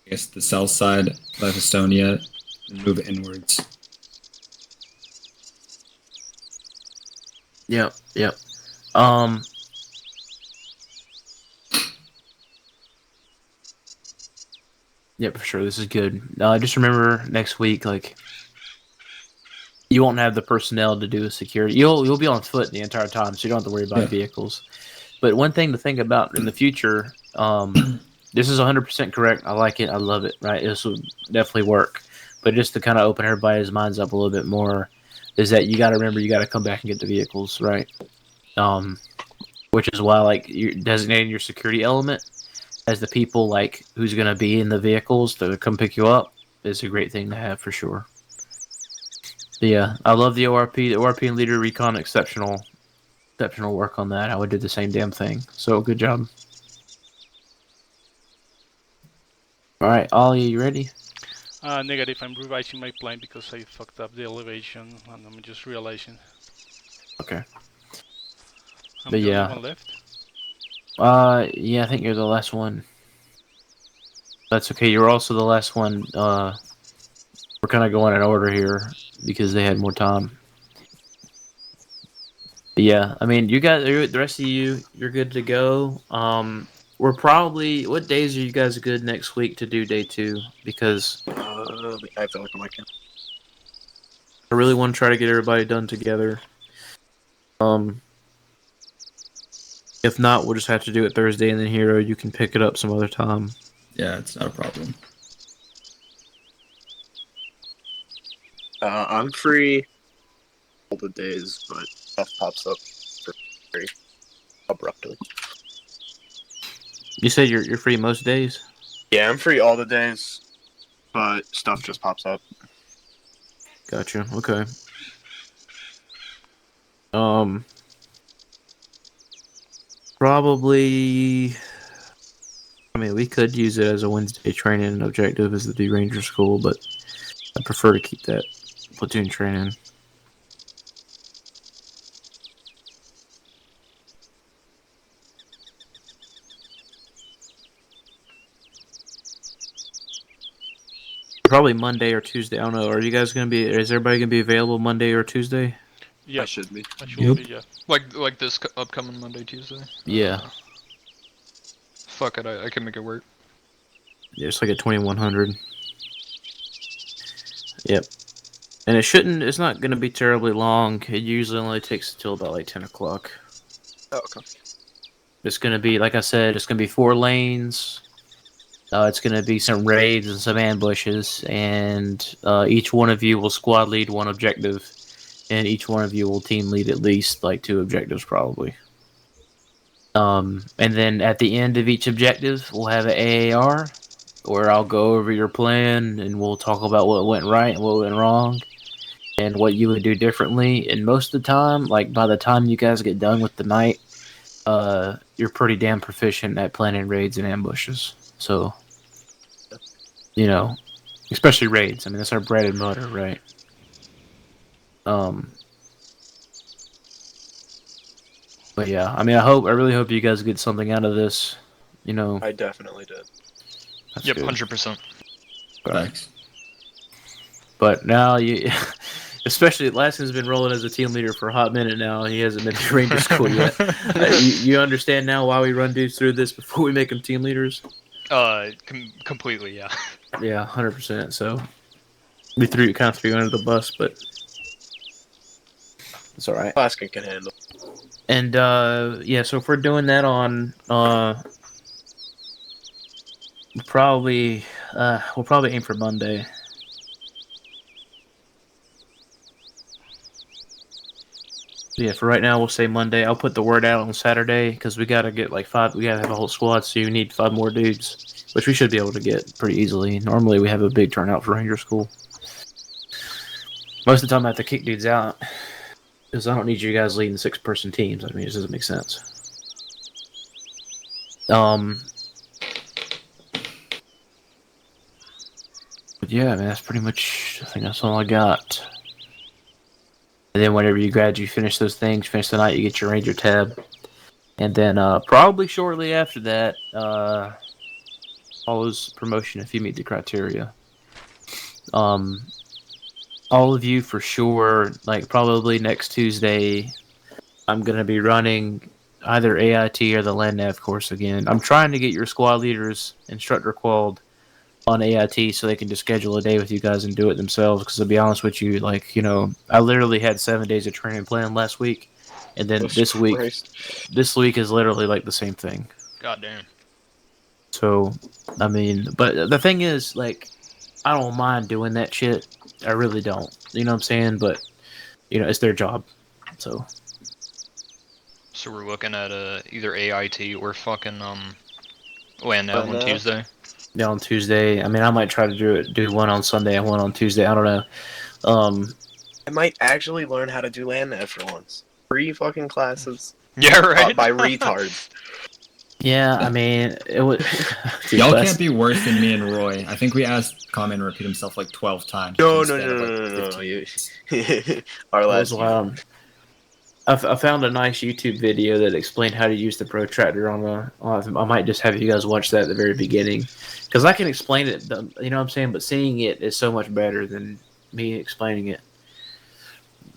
I guess, the south side of Estonia and move inwards. Yep. Yep, for sure. This is good. Just remember next week, like, you won't have the personnel to do a security. You'll be on foot the entire time, so you don't have to worry about vehicles. But one thing to think about in the future, this is 100% correct. I like it. I love it. Right, this will definitely work. But just to kind of open everybody's minds up a little bit more, is that you got to remember you got to come back and get the vehicles, right? Which is why like you're designating your security element as the people like who's going to be in the vehicles to come pick you up is a great thing to have for sure. But yeah, I love the ORP. The ORP and leader recon, exceptional work on that. I would do the same damn thing. So good job. All right, Ollie, you ready? Negative. I'm revising my plan because I fucked up the elevation, and I'm just realizing. Okay. I'm But the yeah. only one left. Yeah, I think you're the last one. That's okay. You're also the last one. We're kind of going in order here because they had more time. But yeah, I mean, you guys, the rest of you, you're good to go. We're probably. What days are you guys good next week to do day 2? Because I feel like I'm like I really want to try to get everybody done together. If not, we'll just have to do it Thursday, and then Hero, you can pick it up some other time. Yeah, it's not a problem. I'm free all the days, but stuff pops up very abruptly. You said you're free most days? Yeah, I'm free all the days, but stuff just pops up. Gotcha. Okay. Probably. I mean, we could use it as a Wednesday training objective as the D Ranger School, but I prefer to keep that platoon training. Probably Monday or Tuesday. I don't know. Are you guys gonna be? Is everybody gonna be available Monday or Tuesday? Yeah, I should be. I should be, yeah. Like this upcoming Monday, Tuesday. Yeah. Fuck it, I can make it work. Yeah, it's like a 2100. Yep. And it shouldn't. It's not gonna be terribly long. It usually only takes until about like 10 o'clock. Oh, okay. It's gonna be, like I said, it's gonna be 4 lanes. It's gonna be some raids and some ambushes, and each one of you will squad lead one objective, and each one of you will team lead at least like 2 objectives, probably. And then at the end of each objective, we'll have an AAR, where I'll go over your plan, and we'll talk about what went right and what went wrong, and what you would do differently. And most of the time, like by the time you guys get done with the night, you're pretty damn proficient at planning raids and ambushes. So, you know, especially raids. I mean, that's our bread and butter, right? But yeah, I mean, I really hope you guys get something out of this. You know, I definitely did. that's Yep, good. Thanks. $100%. But now you, especially Laskin's been rolling as a team leader for a hot minute now. He hasn't been to Ranger School yet. You understand now why we run dudes through this before we make them team leaders? Completely, yeah. Yeah, 100%. So we kind of threw you under the bus, but it's all right. Laskin can handle. And yeah, so if we're doing that on we'll probably aim for Monday. Yeah, for right now we'll say Monday. I'll put the word out on Saturday because we gotta get like 5. We gotta have a whole squad, so you need 5 more dudes, which we should be able to get pretty easily. Normally we have a big turnout for Ranger School. Most of the time I have to kick dudes out because I don't need you guys leading 6-person teams. I mean, it doesn't make sense. But yeah, man, that's pretty much. I think that's all I got. And then whenever you finish those things, finish the night, you get your Ranger tab. And then probably shortly after that, follows promotion if you meet the criteria. All of you for sure, like probably next Tuesday, I'm going to be running either AIT or the Land Nav course again. I'm trying to get your squad leaders instructor qualled on AIT so they can just schedule a day with you guys and do it themselves. Because to be honest with you, like, you know, I literally had 7 days of training planned last week, and then this week is literally like the same thing. God damn. So, I mean, but the thing is, like, I don't mind doing that shit. I really don't. You know what I'm saying? But, you know, it's their job. So we're looking at either AIT or fucking Land Nav on Tuesday. Yeah, on Tuesday. I mean, I might try to do one on Sunday and one on Tuesday. I don't know. I might actually learn how to do land nav for once. 3 fucking classes. Yeah, right. Taught by retards. Yeah, I mean, it would. Y'all can't be worse than me and Roy. I think we asked Common to repeat himself like 12 times. No. Our last wild. I found a nice YouTube video that explained how to use the protractor on the. I might just have you guys watch that at the very beginning, because I can explain it. You know what I'm saying? But seeing it is so much better than me explaining it.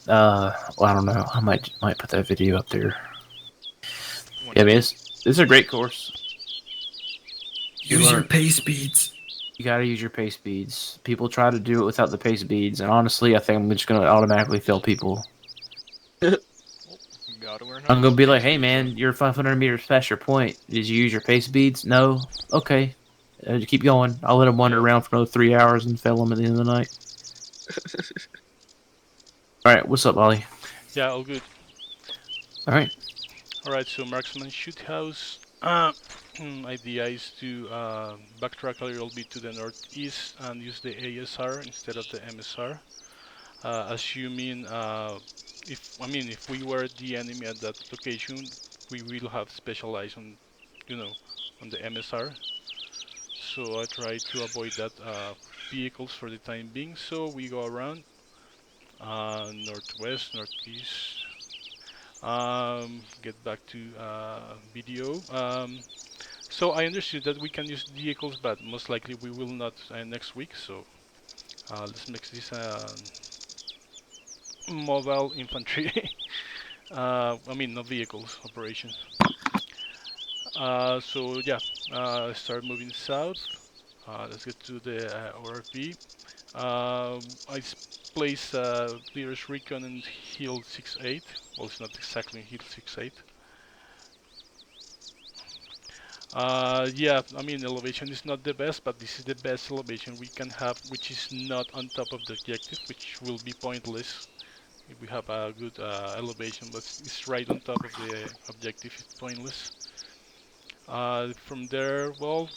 Well, I don't know. I might put that video up there. Yeah, I mean, it's a great course. Use your pace speeds. You gotta use your pace speeds. People try to do it without the pace speeds, and honestly, I think I'm just gonna automatically fail people. I'm gonna be like, hey man, you're 500 meters past your point. Did you use your pace speeds? No. Okay. Keep going. I'll let them wander around for another 3 hours and fail them at the end of the night. Alright, what's up, Ollie? Yeah, all good. Alright. Alright, so Marksman Shoot House. Idea is to backtrack a little bit to the northeast and use the ASR instead of the MSR. Assuming if we were the enemy at that location, we will have specialized on, on the MSR. So I try to avoid that vehicles for the time being. So we go around northwest, northeast. Get back to video. So I understood that we can use vehicles, but most likely we will not next week. So let's make this mobile infantry. I mean, not vehicles operation. So yeah, start moving south. Let's get to the ORP. I place Leaders Recon and Hill 68. Well, it's not exactly Hill 68. Yeah, I mean, elevation is not the best, but this is the best elevation we can have, which is not on top of the objective, which will be pointless if we have a good elevation, but it's right on top of the objective, it's pointless. From there, well,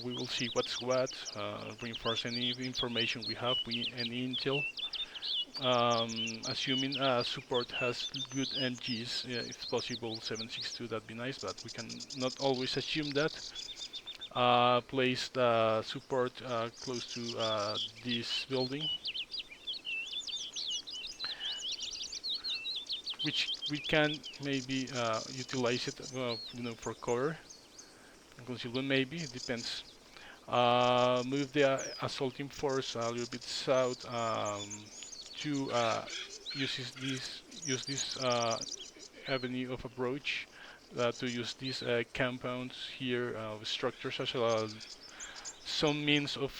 we will see what's what, reinforce any information we have, any intel. Assuming support has good MGs, if possible 762, that'd be nice, but we can not always assume that. Place the support close to this building, which we can maybe utilize it, for cover and concealment. Maybe it depends. Move the assaulting force a little bit south to use this avenue of approach to use these compounds here structures as some means of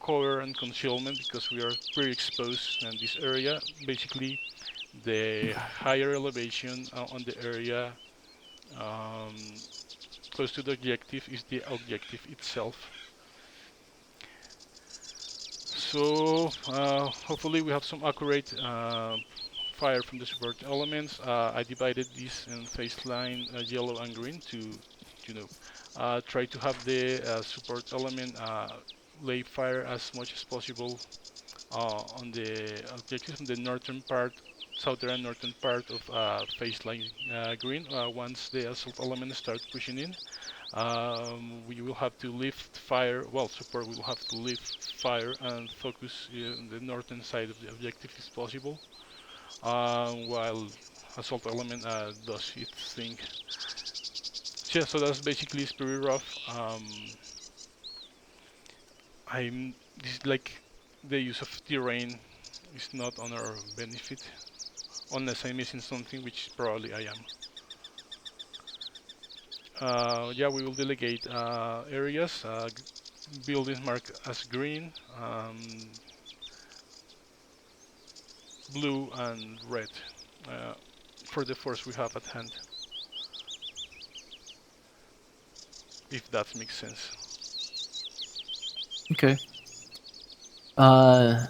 cover and concealment because we are pretty exposed in this area. Basically, the higher elevation on the area um, close to the objective is the objective itself. So hopefully we have some accurate fire from the support elements. I divided this in phase line yellow and green to, try to have the support element lay fire as much as possible on the objectives in the northern part, southern and northern part of phase line green. Once the assault element starts pushing in, we will have to lift fire. Well, support will have to lift fire and focus on the northern side of the objective if possible, while assault element does its thing. So, yeah, so that's basically it's pretty rough. I'm this is like the use of terrain is not on our benefit unless I'm missing something, which probably I am. Yeah, we will delegate areas, buildings marked as green, blue, and red uh, for the force we have at hand, if that makes sense. Okay. Uh,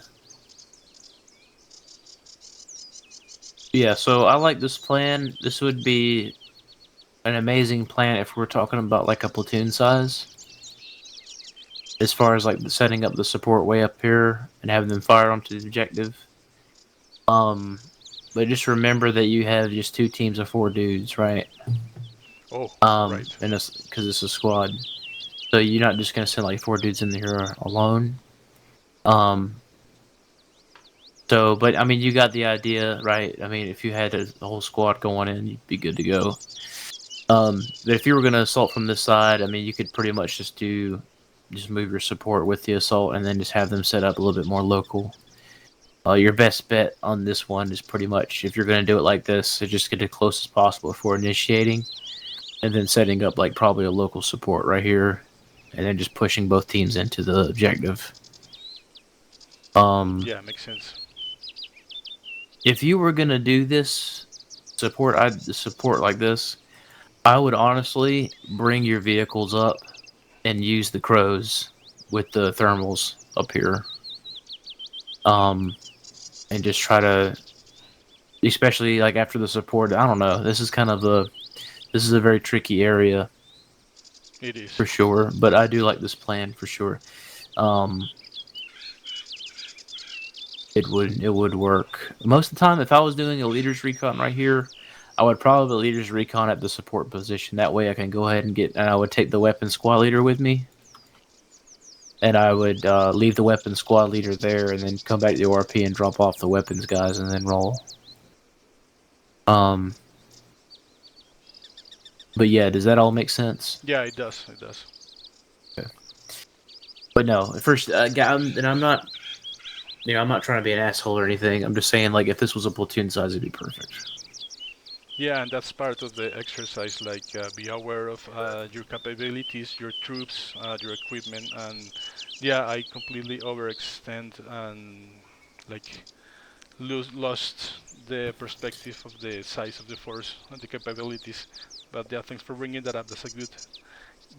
yeah, so I like this plan. This would be an amazing plan if we're talking about like a platoon size. As far as like setting up the support way up here and having them fire onto the objective. But just remember that you have just 2 teams of 4 dudes, right? Oh, right. And it's because it's a squad, so you're not just gonna send like 4 dudes in here alone. So, but I mean, you got the idea, right? I mean, if you had a whole squad going in, you'd be good to go. But if you were gonna assault from this side, I mean, you could pretty much just move your support with the assault, and then just have them set up a little bit more local. Your best bet on this one is pretty much, if you're going to do it like this, so just get as close as possible before initiating, and then setting up like probably a local support right here, and then just pushing both teams into the objective. Yeah, makes sense. If you were going to do this support like this, I would honestly bring your vehicles up and use the crows with the thermals up here. And just try to, especially like after the support, I don't know. This is a very tricky area. It is. For sure, but I do like this plan for sure. it would work. Most of the time, if I was doing a leaders recon right here, I would probably leaders recon at the support position. That way, I can go ahead and I would take the weapon squad leader with me, and I would leave the weapon squad leader there, and then come back to the ORP and drop off the weapons guys, and then roll. But yeah, does that all make sense? Yeah, it does. It does. Okay. But no, first, and I'm not, I'm not trying to be an asshole or anything. I'm just saying, like, if this was a platoon size, it'd be perfect. Yeah, and that's part of the exercise. Like, be aware of your capabilities, your troops, your equipment, and yeah, I completely overextend and like lost the perspective of the size of the force and the capabilities. But yeah, thanks for bringing that up. That's a good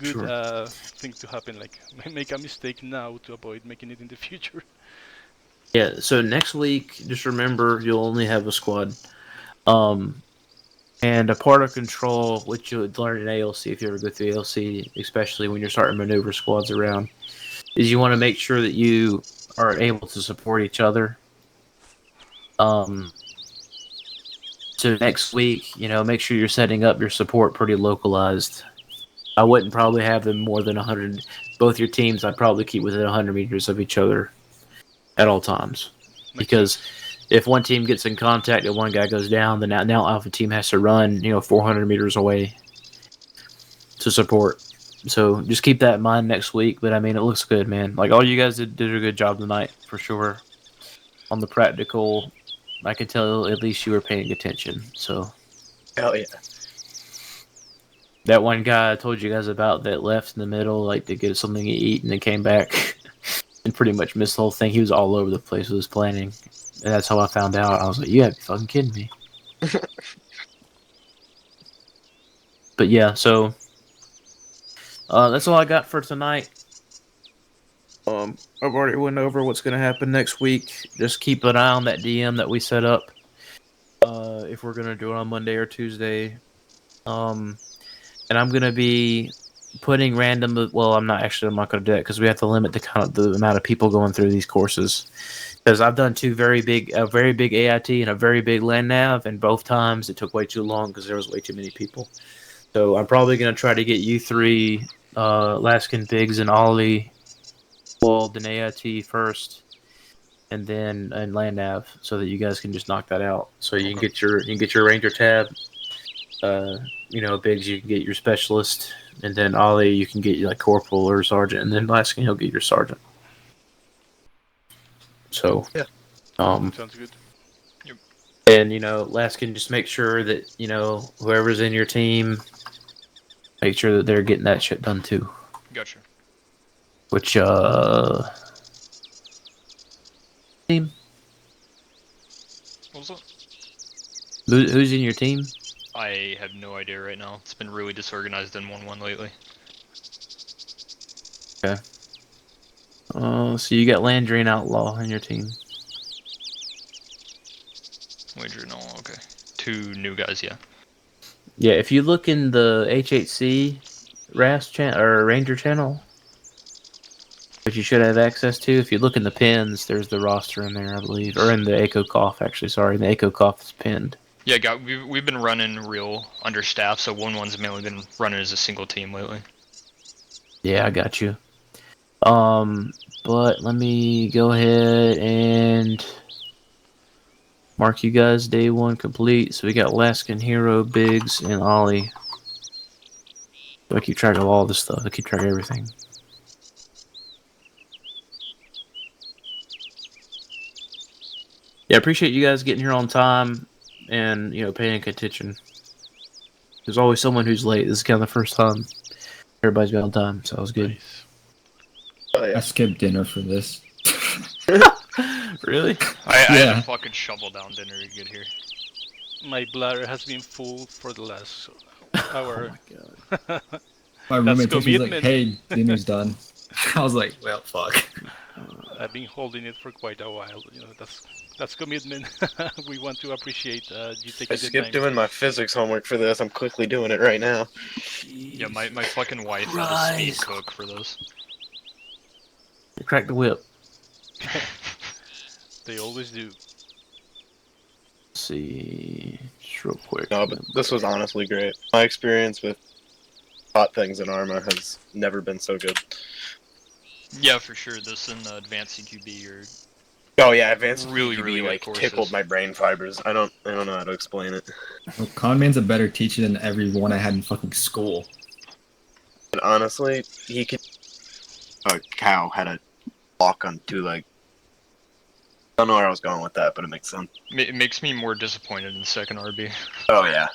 Sure. thing to happen. Like, make a mistake now to avoid making it in the future. Yeah. So next week, just remember you'll only have a squad. And a part of control, which you would learn in ALC if you ever go through ALC, especially when you're starting to maneuver squads around, is you want to make sure that you are able to support each other. So next week, make sure you're setting up your support pretty localized. I wouldn't probably have them more than 100. Both your teams, I'd probably keep within 100 meters of each other at all times. Because if one team gets in contact and one guy goes down, then now Alpha team has to run, 400 meters away to support. So just keep that in mind next week. But I mean, it looks good, man. Like all you guys did a good job tonight for sure. On the practical, I could tell at least you were paying attention. So Hell yeah. that one guy I told you guys about that left in the middle, like to get something to eat, and then came back and pretty much missed the whole thing. He was all over the place with his planning. And that's how I found out. I was like, you gotta be fucking kidding me. But yeah, so that's all I got for tonight. I've already went over what's gonna happen next week. Just keep an eye on that DM that we set up. If we're gonna do it on Monday or Tuesday. And I'm gonna be putting random. Well, I'm not gonna do that because we have to limit the amount of people going through these courses. Because I've done a very big AIT and a very big land nav, and both times it took way too long because there was way too many people. So I'm probably going to try to get you three, Laskin, Biggs, and Ollie, walled in AIT first, and then in land nav, so that you guys can just knock that out. So you can get your Ranger tab. Biggs, you can get your specialist, and then Ollie, you can get like corporal or sergeant, and then Laskin, he'll get your sergeant. So, yeah. Sounds good. Yep. And, Laskin, just make sure that, whoever's in your team, make sure that they're getting that shit done too. Gotcha. Which, team? What was that? Who's in your team? I have no idea right now. It's been really disorganized in 1-1 lately. Okay. So you got Landry and Outlaw in your team. Wager, no, okay. 2 new guys, yeah. Yeah, if you look in the HHC RAS channel or Ranger channel, which you should have access to, if you look in the pins, there's the roster in there, I believe, or in the Echo Cough. Actually, sorry, the Echo Cough is pinned. Yeah, we've been running real understaffed, so 1-1's mainly been running as a single team lately. Yeah, I got you. But let me go ahead and mark you guys day 1 complete. So we got Laskin, Hero, Biggs, and Ollie. So I keep track of all this stuff. I keep track of everything. Yeah, I appreciate you guys getting here on time and, paying attention. There's always someone who's late. This is kind of the first time everybody's been on time, so it was good. Nice. Oh, yeah. I skipped dinner for this. Really? I had a fucking shovel down dinner to get here. My bladder has been full for the last hour. Oh my god. My roommate was like, commitment. hey, dinner's done. I was like, well, fuck. I've been holding it for quite a while. That's commitment. We want to appreciate you taking I the skipped time. doing my physics homework for this. I'm quickly doing it right now. Yeah, my fucking wife had a speed cook for this. Crack the whip. They always do. Let's see, just real quick. No, but this was honestly great. My experience with hot things in ArmA has never been so good. Yeah, for sure. This and advanced CQB are Oh yeah, advanced really, PQB really good like courses. tickled my brain fibers. I don't know how to explain it. Well, Conman's a better teacher than every one I had in fucking school. And honestly, he could. A cow had a walk on two leg. Don't know where I was going with that, but it makes sense. It makes me more disappointed in the second RB. Oh yeah,